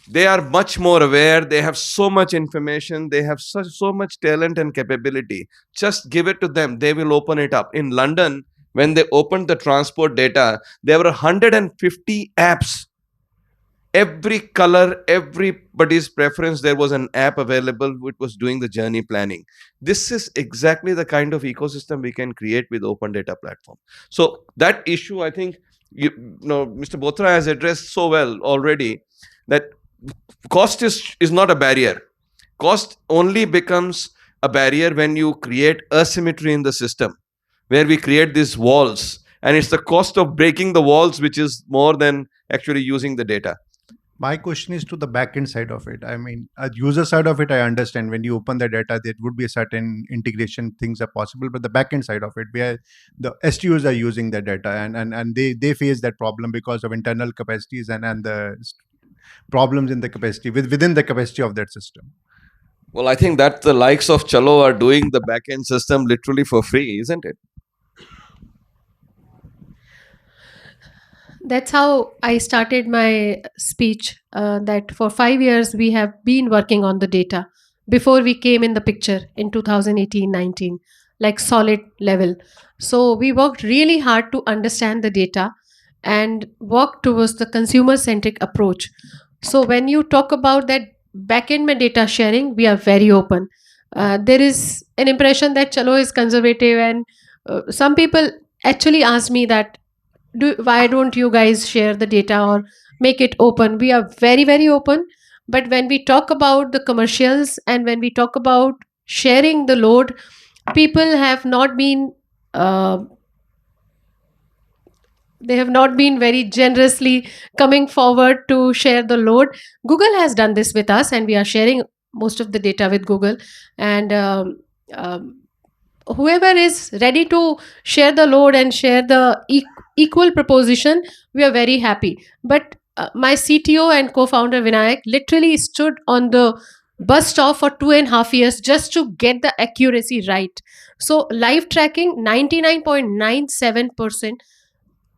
they are much more aware, they have so much information, they have so much talent and capability. Just give it to them, they will open it up. In London, when they opened the transport data, there were 150 apps. Every color, everybody's preference, there was an app available which was doing the journey planning. This is exactly the kind of ecosystem we can create with open data platform. So that issue, I think, Mr. Botra has addressed so well already, that cost is not a barrier. Cost only becomes a barrier when you create asymmetry in the system, where we create these walls, and it's the cost of breaking the walls which is more than actually using the data. My question is to the backend side of it. I mean, a user side of it, I understand when you open the data, there would be a certain integration things are possible, but the backend side of it, where the STUs are using the data and they face that problem because of internal capacities and the problems in the capacity within the capacity of that system. Well, I think that the likes of Chalo are doing the backend system literally for free, isn't it? That's how I started my speech, that for 5 years we have been working on the data before we came in the picture in 2018-19, like solid level. So we worked really hard to understand the data and work towards the consumer centric approach. So when you talk about that backend में data sharing, we are very open. There is an impression that Chalo is conservative, and some people actually ask me that why don't you guys share the data or make it open? We are very open, but when we talk about the commercials and when we talk about sharing the load, people have not been they have not been very generously coming forward to share the load. Google has done this with us, and we are sharing most of the data with Google. And whoever is ready to share the load and share the equal proposition, we are very happy. But my CTO and co-founder Vinayak literally stood on the bus stop for 2.5 years just to get the accuracy right. So live tracking 99.97%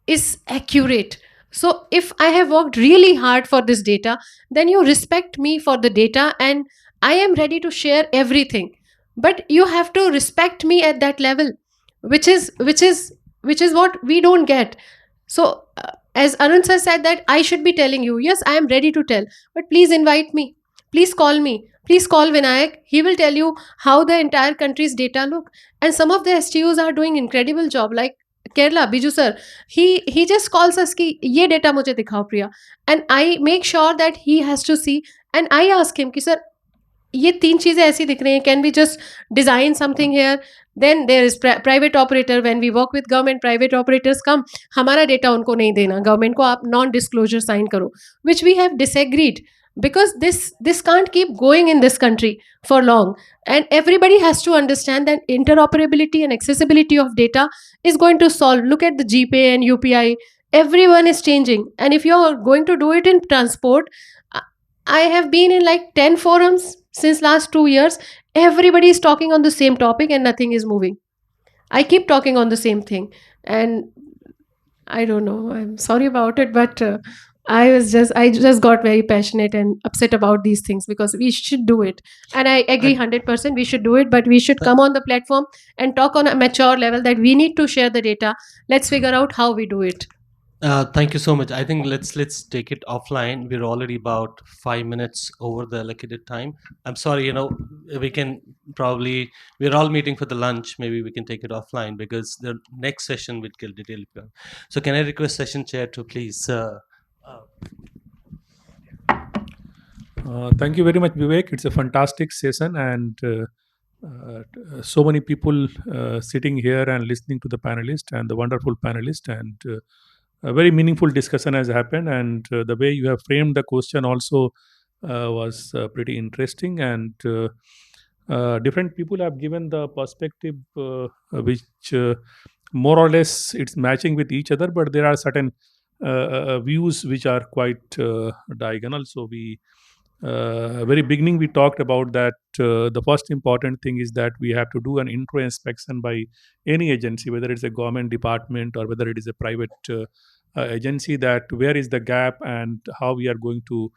is accurate. So if I have worked really hard for this data, then you respect me for the data, and I am ready to share everything. But you have to respect me at that level, which is what we don't get. So as Arun sir said that I should be telling you, yes, I am ready to tell, but please invite me, please call me, please call Vinayak. He will tell you how the entire country's data look. And some of the STUs are doing incredible job, like Kerala, Biju sir. He just calls us ki ye data mujhe dikhao Priya, and I make sure that he has to see. And I ask him ki sir, ये तीन चीजें ऐसी दिख रही हैं, can we just design something here. Then there is private operator. When we work with government, private operators come, हमारा data उनको नहीं देना, गवर्नमेंट को आप नॉन डिस्क्लोजर साइन करो, which we have disagreed, because this can't keep going in this country for long. And everybody has to understand that interoperability and accessibility of data is going to solve. Look at the GPay and UPI. Everyone is changing, and if you're going to do it in transport, I have been in like 10 forums since last 2 years. Everybody is talking on the same topic and nothing is moving. I keep talking on the same thing, and I don't know. I'm sorry about it, but I just got very passionate and upset about these things, because we should do it. And I agree 100% we should do it, but we should come on the platform and talk on a mature level that we need to share the data. Let's figure out how we do it. Thank you so much. I think let's take it offline. We're already about 5 minutes over the allocated time. I'm sorry, we can probably, we're all meeting for the lunch. Maybe we can take it offline, because the next session will get detailed. So can I request session chair to please? Thank you very much, Vivek. It's a fantastic session, and so many people sitting here and listening to the panelist and the wonderful panelist, and a very meaningful discussion has happened. And the way you have framed the question also was pretty interesting, and different people have given the perspective which more or less it's matching with each other, but there are certain views which are quite diagonal. So we very beginning we talked about that the first important thing is that we have to do an intro inspection by any agency, whether it's a government department or whether it is a private agency, that where is the gap and how we are going to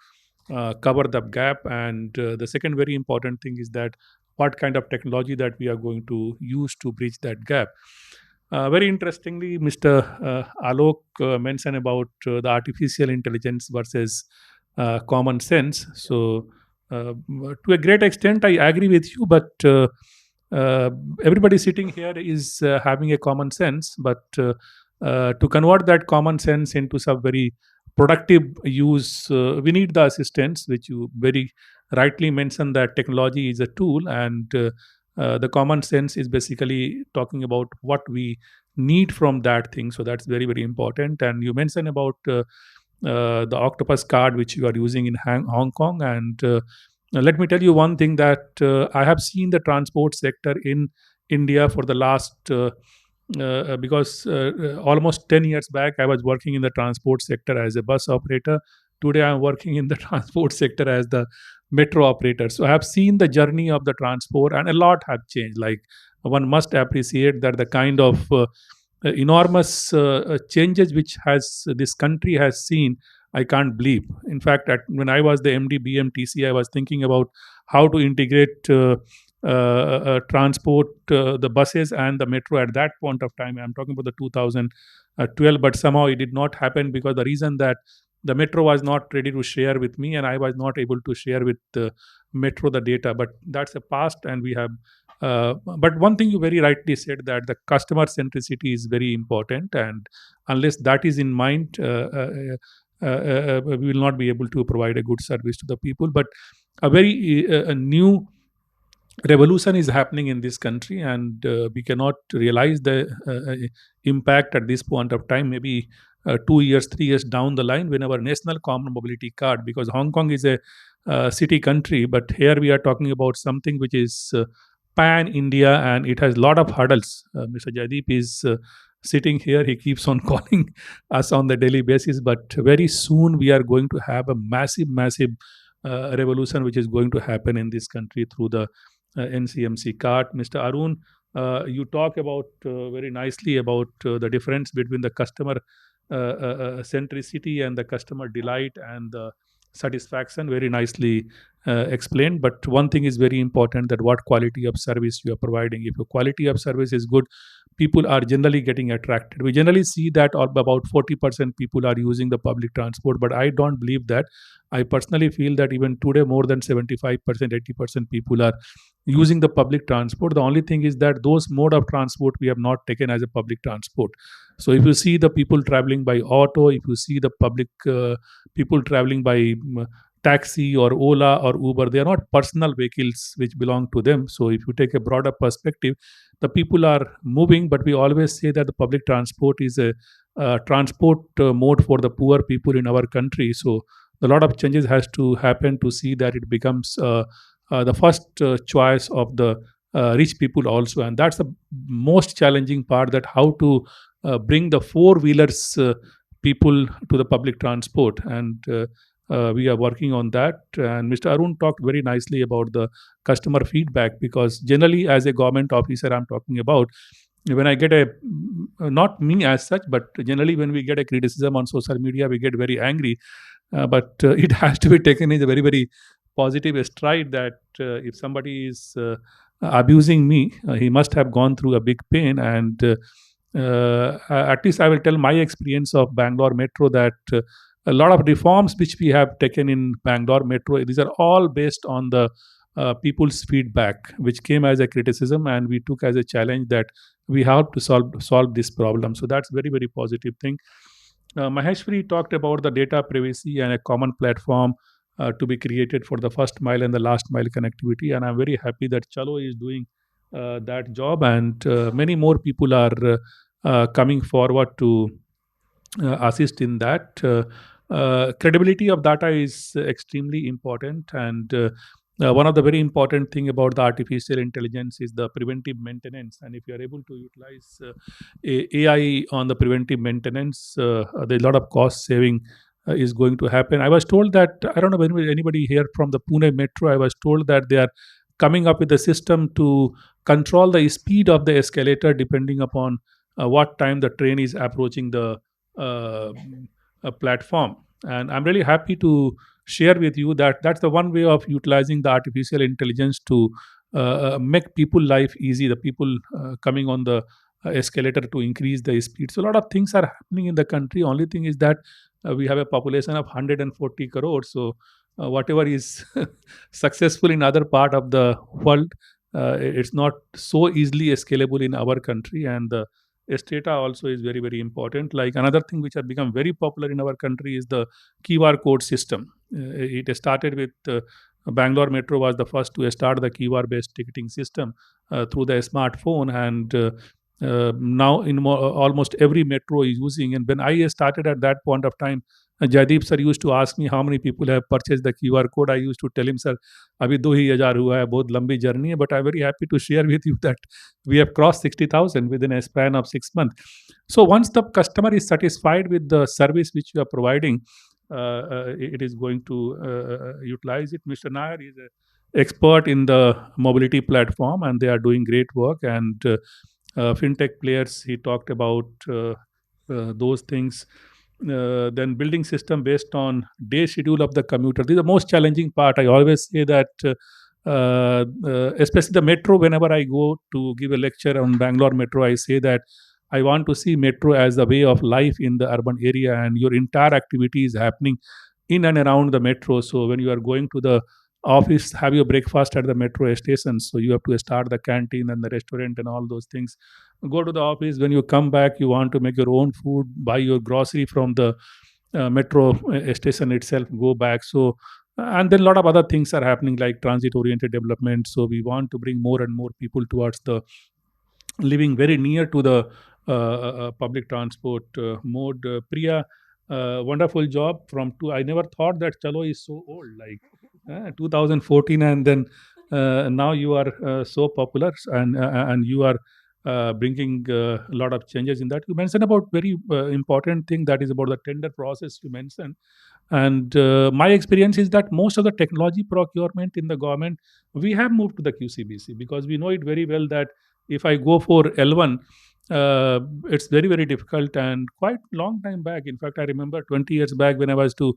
cover the gap. And the second very important thing is that what kind of technology that we are going to use to bridge that gap. Very interestingly, Mr. Alok mentioned about the artificial intelligence versus common sense. So, to a great extent, I agree with you, but uh, everybody sitting here is having a common sense. But to convert that common sense into some very productive use, we need the assistance, which you very rightly mentioned that technology is a tool, and the common sense is basically talking about what we need from that thing. So that's very, very important. And you mentioned about the octopus card which you are using in Hong Kong. And let me tell you one thing, that I have seen the transport sector in India for the last because almost 10 years back I was working in the transport sector as a bus operator. Today I'm working in the transport sector as the metro operator. So I have seen the journey of the transport, and a lot have changed. Like, one must appreciate that the kind of enormous changes which has this country has seen, I can't believe. In fact, when I was the MD BMTC, I was thinking about how to integrate transport, the buses and the metro at that point of time. I'm talking about the 2012, but somehow it did not happen, because the reason that the metro was not ready to share with me, and I was not able to share with metro the data. But that's a past, and we have but one thing you very rightly said, that the customer centricity is very important, and unless that is in mind, we will not be able to provide a good service to the people. But a very a new revolution is happening in this country, and we cannot realize the impact at this point of time. Maybe 2 years, 3 years down the line, when our national common mobility card, because Hong Kong is a city country, but here we are talking about something which is pan India, and it has a lot of hurdles. Mr. Jaideep is sitting here. He keeps on calling us on the daily basis. But very soon we are going to have a massive revolution which is going to happen in this country through the NCMC card. Mr. Arun, you talk about very nicely about the difference between the customer centricity and the customer delight and the satisfaction. Very nicely explained. But one thing is very important, that what quality of service you are providing. If your quality of service is good, people are generally getting attracted. We generally see that about 40% people are using the public transport, but I don't believe that. I personally feel that even today more than 75%, 80% people are using the public transport. The only thing is that those mode of transport we have not taken as a public transport. So if you see the people traveling by auto, if you see the public people traveling by taxi or Ola or Uber, they are not personal vehicles which belong to them. So if you take a broader perspective, the people are moving, but we always say that the public transport is a transport mode for the poor people in our country. So a lot of changes has to happen to see that it becomes the first choice of the rich people also, and that's the most challenging part, that how to bring the four wheelers people to the public transport. And we are working on that. And Mr. Arun talked very nicely about the customer feedback, because generally as a government officer I'm talking about, when I get a, not me as such, but generally when we get a criticism on social media, we get very angry. But it has to be taken in a very positive stride, that if somebody is abusing me, he must have gone through a big pain. And at least I will tell my experience of Bangalore Metro, that a lot of reforms which we have taken in Bangalore Metro, these are all based on the people's feedback, which came as a criticism, and we took as a challenge that we have to solve this problem. So that's very positive thing. Maheshwari talked about the data privacy and a common platform to be created for the first mile and the last mile connectivity. And I'm very happy that Chalo is doing that job, and many more people are coming forward to assist in that. Credibility of data is extremely important, and one of the very important thing about the artificial intelligence is the preventive maintenance. And if you are able to utilize AI on the preventive maintenance, there's a lot of cost saving is going to happen. I was told that, I don't know when anybody here from the Pune Metro, I was told that they are coming up with a system to control the speed of the escalator depending upon what time the train is approaching the uh, platform. And I'm really happy to share with you that that's the one way of utilizing the artificial intelligence to make people life easy, the people coming on the escalator to increase the speed. So a lot of things are happening in the country. Only thing is that we have a population of 140 crores. So whatever is successful in other part of the world, it's not so easily scalable in our country. And the data also is very important. Like another thing which has become very popular in our country is the QR code system. It started with Bangalore Metro was the first to start the QR based ticketing system through the smartphone. And now in almost every metro is using. And when I started at that point of time, Jaideep sir used to ask me how many people have purchased the QR code. I used to tell him, sir, अभी 2,000 हुआ है, बहुत लंबी journey है. But I'm very happy to share with you that we have crossed 60,000 within a span of 6 months. So once the customer is satisfied with the service which you are providing, it is going to utilize it. Mr. Nair is an expert in the mobility platform, and they are doing great work. And fintech players, he talked about those things. Then building system based on day schedule of the commuter. This is the most challenging part. I always say that, especially the metro, whenever I go to give a lecture on Bangalore Metro, I say that I want to see metro as a way of life in the urban area, and your entire activity is happening in and around the metro. So when you are going to the office, have your breakfast at the metro station. So you have to start the canteen and the restaurant and all those things. Go to the office. When you come back, you want to make your own food, buy your grocery from the metro station itself, go back. So and then a lot of other things are happening like transit oriented development. So we want to bring more and more people towards the living very near to the public transport mode. Priya, wonderful job from two. I never thought that Chalo is so old, like 2014, and then now you are so popular, and you are bringing a lot of changes in that. You mentioned about very important thing, that is about the tender process you mentioned. And my experience is that most of the technology procurement in the government, we have moved to the QCBC, because we know it very well that if I go for L1, it's very, very difficult, and quite long time back. In fact, I remember 20 years back when I was to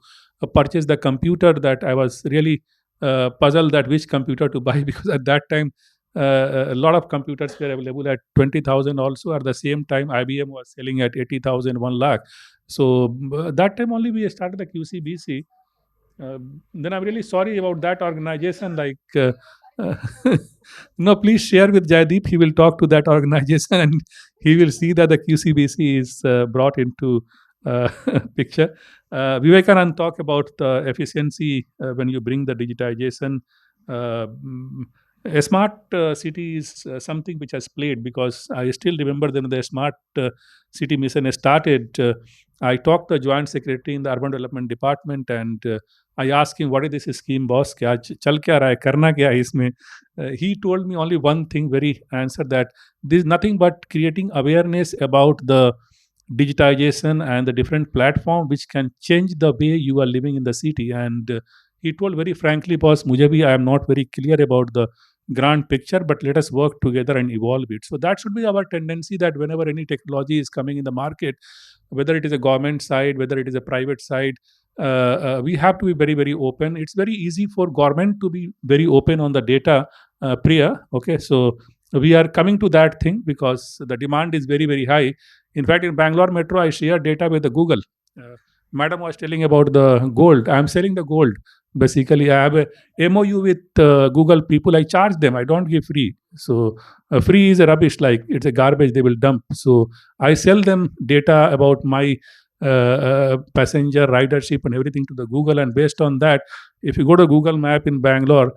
purchase the computer, that I was really puzzled that which computer to buy because at that time a lot of computers were available at 20,000 also. At the same time, IBM was selling at 80,000, 1 lakh. So that time only we started the QCBC. Then I'm really sorry about that organization. Uh, no, please share with Jaideep. He will talk to that organization and he will see that the QCBC is brought into picture. Vivekanand talk about the efficiency when you bring the digitization. A smart city is something which has played, because I still remember when the smart city mission started. I talked to the joint secretary in the urban development department, and I asked him, "What is this scheme, boss? क्या चल क्या रहा है? करना क्या है इसमें?" He told me only one thing, very answer, that this is nothing but creating awareness about the digitization and the different platform which can change the way you are living in the city. And he told very frankly, boss, मुझे भी I am not very clear about the grand picture, but let us work together and evolve it. So that should be our tendency, that whenever any technology is coming in the market, whether it is a government side, whether it is a private side, we have to be very, very open. It's very easy for government to be very open on the data, Priya. Okay, so we are coming to that thing because the demand is very, very high. In fact, in Bangalore Metro, I share data with the Google. Madam was telling about the gold. I am selling the gold. Basically, I have a MOU with Google people. I charge them. I don't give free. So free is a rubbish. Like it's a garbage they will dump. So I sell them data about my passenger ridership and everything to the Google. And based on that, if you go to Google Map in Bangalore,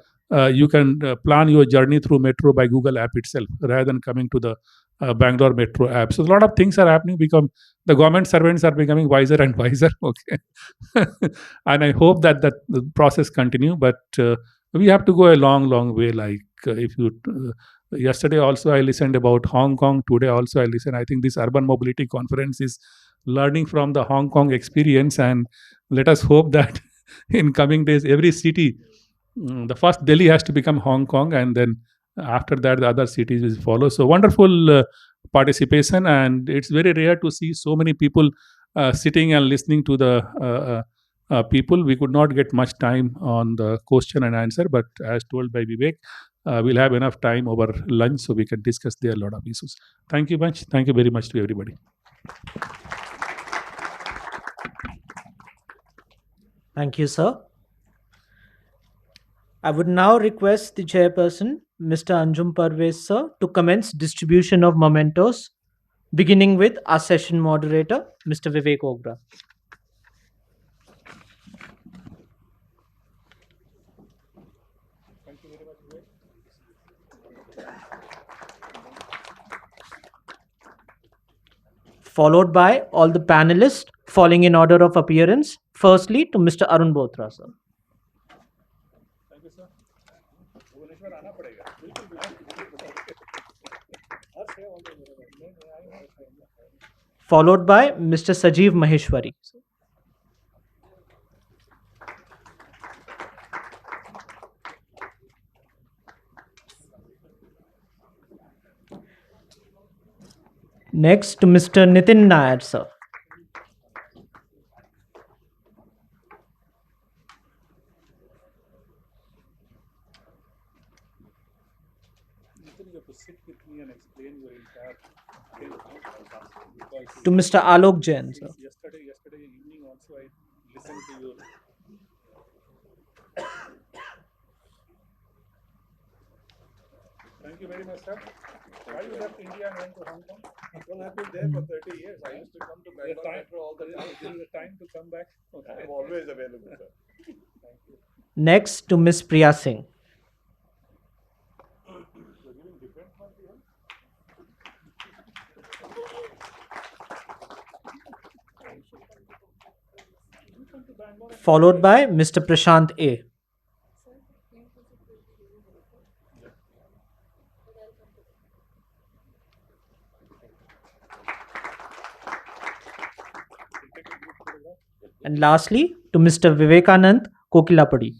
you can plan your journey through Metro by Google app itself, rather than coming to the Bangalore Metro app. So a lot of things are happening. Become the government servants are becoming wiser and wiser. Okay, and I hope that the process continue. But we have to go a long, long way. Like if you yesterday also I listened about Hong Kong. Today also I listen. I think this urban mobility conference is learning from the Hong Kong experience, and let us hope that in coming days every city, the first Delhi has to become Hong Kong, and then after that the other cities will follow. So wonderful participation, and it's very rare to see so many people sitting and listening to the people. We could not get much time on the question and answer, but as told by Vivek, we'll have enough time over lunch so we can discuss there a lot of issues. Thank you much. Thank you very much to everybody. Thank you, sir. I would now request the chairperson, Mr. Anjum Parvez, sir, to commence distribution of mementos, beginning with our session moderator, Mr. Vivek Ogra. Followed by all the panelists, falling in order of appearance. Firstly, to Mr. Arun Bothra, sir. Followed by Mr. Sajeev Maheshwari. Next to Mr. Nitin Nair, sir. To Mr. Alok Jain, sir. Yesterday evening also I listened to your. Thank you very much, sir. Why you left India and went to Hong Kong? Well, I've been there for 30 years. I used to come to Bangalore Metro all the time. This is the time to come back. Okay. I'm always available, sir. Thank you. Next to Ms. Priya Singh. Followed by Mr. Prashant A. And lastly, to Mr. Vivekanand Kokilapudi.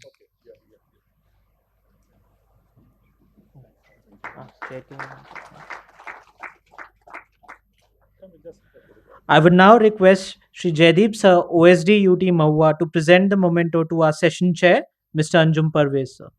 I would now request Sri Jaideep Sir, OSD UT Mahua, to present the memento to our session chair, Mr. Anjum Parvez Sir.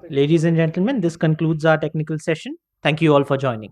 Ladies and gentlemen, this concludes our technical session. Thank you all for joining.